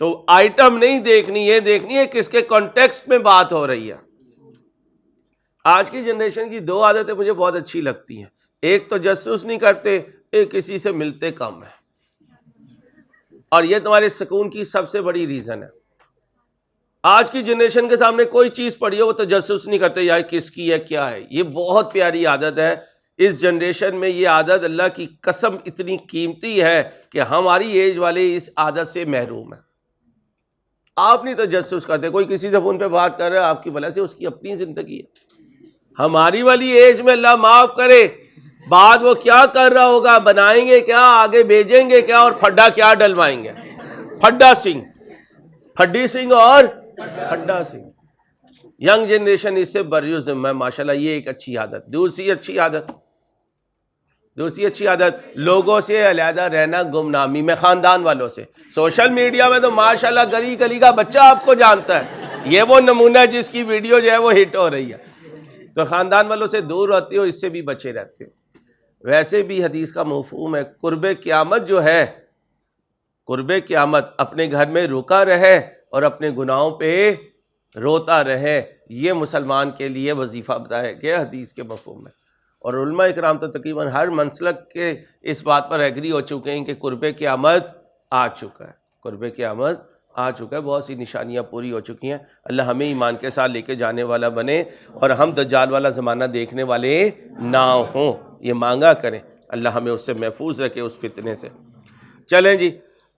तो आइटम नहीं देखनी है, देखनी है किसके कॉन्टेक्स्ट में बात हो रही है। आज की जनरेशन की 2 आदतें मुझे बहुत अच्छी लगती हैं, एक तो जसूस नहीं करते, ये किसी से मिलते कम है, और ये तुम्हारे सुकून की सबसे बड़ी रीजन है। आज की जनरेशन के सामने कोई चीज पड़ी हो वो तो तजस्सुस नहीं करते यार किसकी है क्या है। ये बहुत प्यारी आदत है इस जनरेशन में। ये आदत अल्लाह की कसम इतनी कीमती है कि हमारी एज वाले इस आदत से महरूम है। आप नहीं तजस्सुस करते, कोई किसी से फोन पे बात कर रहा है आपकी वजह से, उसकी अपनी जिंदगी है। हमारी वाली एज में अल्लाह माफ करे बाद वो क्या कर रहा होगा, बनाएंगे क्या, आगे भेजेंगे क्या, और फड्डा क्या डलवाएंगे। फड्डा सिंह, फड्डी सिंह और फड्डा सिंह। यंग जनरेशन इससे बर्युज़्म है माशाल्लाह। ये एक अच्छी आदत। दूसरी अच्छी आदत लोगों से अलहदा रहना, गुमनामी में, खानदान वालों से। सोशल मीडिया में तो माशाल्लाह गली गली का बच्चा आपको जानता है। ये वो नमूना है जिसकी वीडियो जो है वो हिट हो रही है। तो खानदान वालों से दूर रहते हो, इससे भी बचे रहते हो। वैसे भी हदीस का मफ़हूम है कुर्बे क़यामत जो है, कुर्बे क़यामत अपने घर में रुका रहे और अपने गुनाहों पे रोता रहे। ये मुसलमान के लिए वजीफ़ा बताया गया हदीस के मफ़हूम में। और उलमा इकराम तो तकरीबन हर मनसलक के इस बात पर एग्री हो चुके हैं कि कुर्बे क़यामत आ चुका है, कुर्बे क़यामत आ चुका है। बहुत सी निशानियाँ पूरी हो चुकी हैं। अल्लाह हमें ईमान के साथ लेके जाने वाला बने और हम दज्जाल वाला ज़माना देखने वाले ना हों, ये मांगा करें। अल्लाह हमें उससे महफूज रखे, उस फितने से। चलें जी,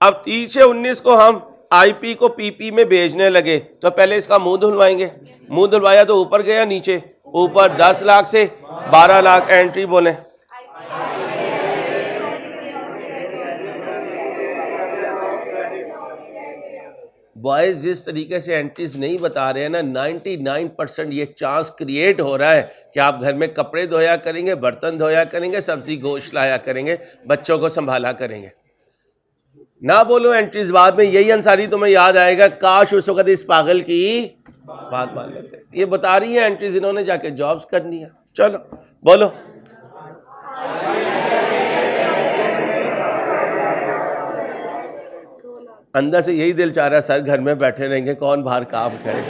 अब 30 से 19 को हम आईपी को पीपी में भेजने लगे, तो पहले इसका मुंह धुलवाएंगे। मुंह धुलवाया तो ऊपर गया, नीचे ऊपर 10 लाख से 12 लाख एंट्री बोले। बॉयज जिस तरीके से एंट्रीज नहीं बता रहे हैं ना, 99% ये चांस क्रिएट हो रहा है कि आप घर में कपड़े धोया करेंगे, बर्तन धोया करेंगे, सब्जी गोश्त लाया करेंगे, बच्चों को संभाला करेंगे। ना बोलो एंट्रीज, बाद में यही अंसारी तुम्हें याद आएगा, काश उस वक्त इस पागल की बात मान लेते। ये बता रही है एंट्रीज, इन्होंने जाके जॉब्स करनी है। चलो बोलो। अंदर से यही दिल चाह रहा है सर घर में बैठे रहेंगे, कौन बाहर काम करे।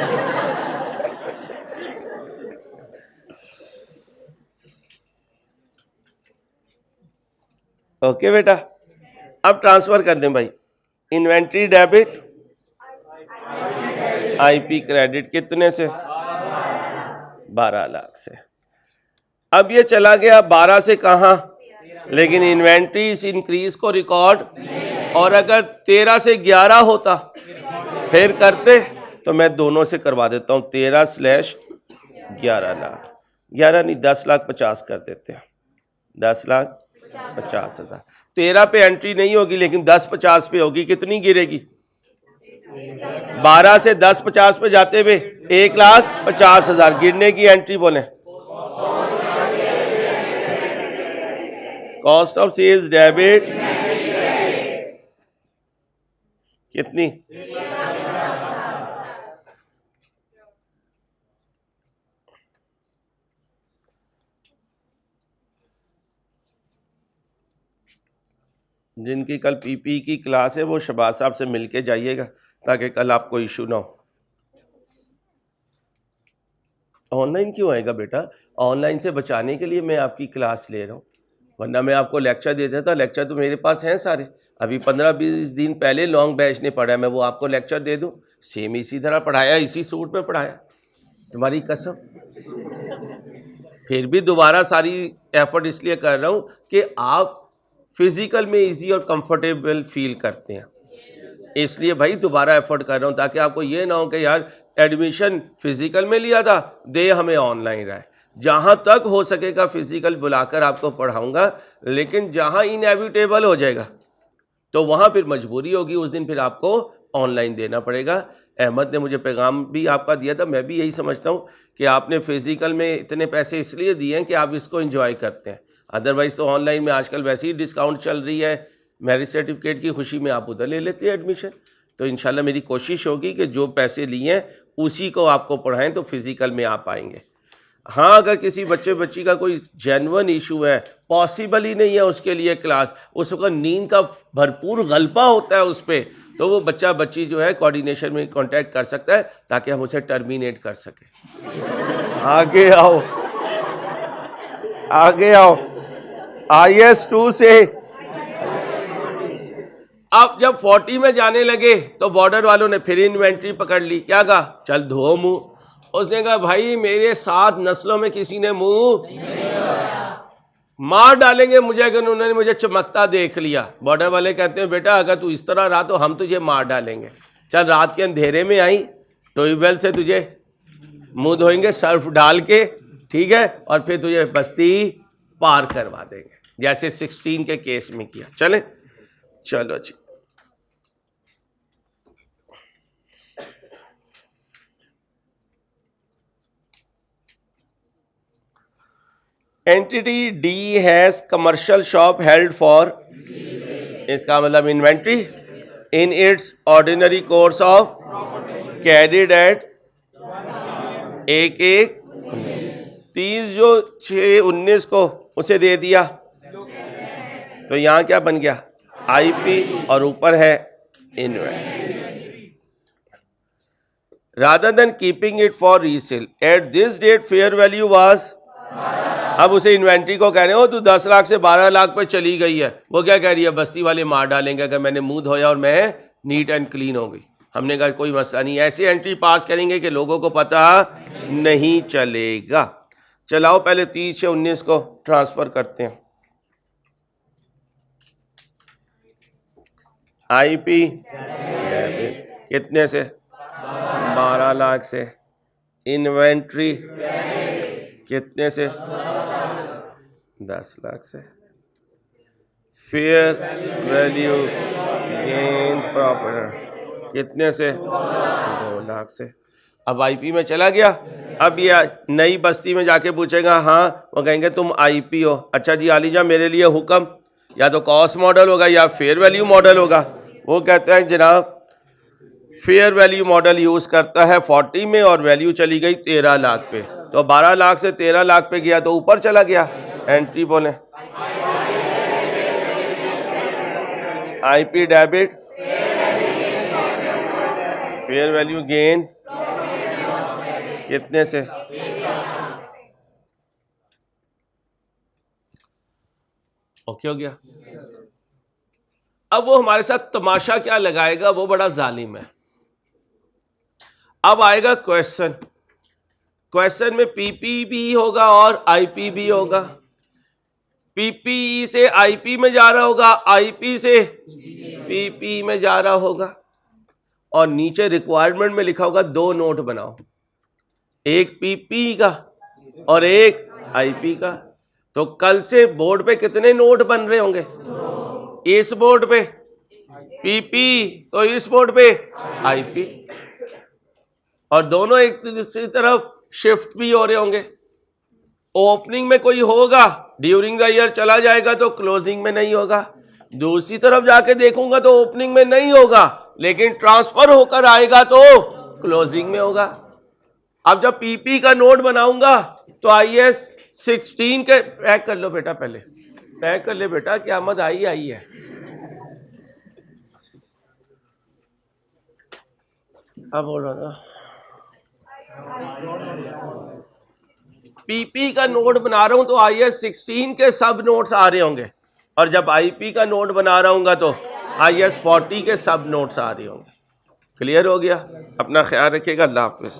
ओके बेटा, अब ट्रांसफर कर दें भाई। इन्वेंट्री डेबिट, आईपी क्रेडिट कितने से? 12 लाख से। अब ये चला गया 12 से कहाँ, लेकिन इन्वेंट्री इस इंक्रीज को रिकॉर्ड, और अगर 13 से 11 होता फिर करते, तो मैं दोनों से करवा देता हूँ। 13/11 लाख, 11 नहीं 10 लाख 50 कर देते हैं। 10 लाख 50 हज़ार। 13 पे एंट्री नहीं होगी, लेकिन 10/50 पे होगी। कितनी गिरेगी? 12 से 10/50 पे जाते हुए 1,50,000 गिरने की एंट्री बोले। कॉस्ट ऑफ सेल्स डेबिट कितनी? जिनकी कल पीपी की क्लास है वो शहबाज साहब से मिलके जाइएगा ताकि कल आपको इशू ना हो। ऑनलाइन क्यों आएगा बेटा? ऑनलाइन से बचाने के लिए मैं आपकी क्लास ले रहा हूँ, वरना मैं आपको लेक्चर दे देता। लेक्चर तो मेरे पास हैं सारे। अभी 15-20 दिन पहले लॉन्ग बैच ने पढ़ा है, मैं वो आपको लेक्चर दे दूँ। सेम इसी तरह पढ़ाया, इसी सूट में पढ़ाया, तुम्हारी कसम। फिर भी दोबारा सारी एफर्ट इसलिए कर रहा हूँ कि आप फिजिकल में इजी और कंफर्टेबल फील करते हैं, इसलिए भाई दोबारा एफर्ट कर रहा हूँ, ताकि आपको ये ना हो कि यार एडमिशन फिजिकल में लिया था, दे हमें ऑनलाइन रहा है। जहाँ तक हो सकेगा फिजिकल बुलाकर आपको पढ़ाऊँगा, लेकिन जहाँ इनएविटेबल हो जाएगा तो वहाँ फिर मजबूरी होगी, उस दिन फिर आपको ऑनलाइन देना पड़ेगा। अहमद ने मुझे पैगाम भी आपका दिया था, मैं भी यही समझता हूँ कि आपने फिजिकल में इतने पैसे इसलिए दिए हैं कि आप इसको एंजॉय करते हैं। अदरवाइज़ तो ऑनलाइन में आजकल वैसे ही डिस्काउंट चल रही है, मैरिज सर्टिफिकेट की खुशी में आप उधर ले लेते हैं एडमिशन। तो इंशाल्लाह मेरी कोशिश होगी कि जो पैसे लिए हैं उसी को आपको पढ़ाएं, तो फिज़िकल में आप आएंगे। हाँ, अगर किसी बच्ची का कोई जेन्युइन इशू है, पॉसिबल ही नहीं है उसके लिए क्लास, उस वक्त नींद का भरपूर गलबा होता है उस पर, तो वो बच्ची जो है कोऑर्डिनेशन में कांटेक्ट कर सकता है ताकि हम उसे टर्मिनेट कर सकें। आगे आओ, आगे आओ। IS2 से अब जब 40 में जाने लगे तो बॉर्डर वालों ने फिर इन्वेंट्री पकड़ ली। क्या कहा? चल धो मुंह। उसने कहा भाई मेरे 7 नस्लों में किसी ने मुंह मार डालेंगे मुझे अगर उन्होंने मुझे चमकता देख लिया। बॉर्डर वाले कहते हैं बेटा अगर तू इस तरह रहा तो हम तुझे मार डालेंगे। चल रात के अंधेरे में आई, ट्यूबवेल से तुझे मुंह धोएंगे सर्फ डाल के, ठीक है, और फिर तुझे बस्ती पार करवा देंगे, जैसे 16 के केस में किया। चले चलो जी। Entity D has commercial shop held for, इसका मतलब inventory in its ordinary course of carried at 1/1/19 जो 6/19 को उसे दे दिया तो यहाँ क्या बन गया? आईपी और ऊपर है inventory. Rather than keeping it for resale at this date fair value was, अब उसे इन्वेंट्री को कह रहे हो तू 10 लाख से 12 लाख पे चली गई है। वो क्या कह रही है? बस्ती वाले मार डालेंगे अगर मैंने मुंह धोया और मैं नीट एंड क्लीन हो गई। हमने कहा कोई मसला नहीं, ऐसी एंट्री पास करेंगे कि लोगों को पता नहीं चलेगा। चलाओ पहले 30 से 19 को ट्रांसफर करते हैं। आईपी कितने से? 12 लाख से। इन्वेंट्री कितने से? 10 लाख से। फेयर वैल्यू गेन प्रॉफिट कितने से? 2 लाख से। अब आईपी में चला गया। अब ये नई बस्ती में जाके पूछेगा, हाँ, वो कहेंगे तुम आईपी हो। अच्छा जी आलीजा मेरे लिए हुक्म, या तो कॉस्ट मॉडल होगा या फेयर वैल्यू मॉडल होगा। वो कहता है जनाब फेयर वैल्यू मॉडल यूज करता है 40 में और वैल्यू चली गई 13 लाख पे, तो 12 लाख से 13 लाख पे गया तो ऊपर चला गया। एंट्री बोले IP debit fair value gain कितने से? ओके हो गया। अब वो हमारे साथ तमाशा क्या लगाएगा, वो बड़ा जालिम है। अब आएगा क्वेश्चन, क्वेश्चन में पीपी भी होगा और आईपी भी होगा। पीपी से आईपी में जा रहा होगा, आईपी से पीपी में जा रहा होगा, और नीचे रिक्वायरमेंट में लिखा होगा 2 नोट बनाओ, एक पीपी का और एक आईपी का। तो कल से बोर्ड पे कितने नोट बन रहे होंगे? इस बोर्ड पे पीपी, तो इस बोर्ड पे आईपी, और दोनों एक दूसरी तरफ शिफ्ट भी हो रहे होंगे। ओपनिंग में कोई होगा, ड्यूरिंग द ईयर चला जाएगा तो क्लोजिंग में नहीं होगा। दूसरी तरफ जाके देखूंगा तो ओपनिंग में नहीं होगा, लेकिन ट्रांसफर होकर आएगा तो क्लोजिंग में होगा। अब जब पीपी का नोट बनाऊंगा तो IAS 16 के पैक कर लो बेटा, पहले पैक कर ले बेटा, क़यामत आई है। अब बोल रहा था पीपी का नोट बना रहा हूं तो IAS 16 के सब नोट्स आ रहे होंगे, और जब आईपी का नोट बना रहा हूँ तो IAS 40 के सब नोट्स आ रहे होंगे। क्लियर हो गया? अपना ख्याल रखिएगा। अल्लाह हाफिज़।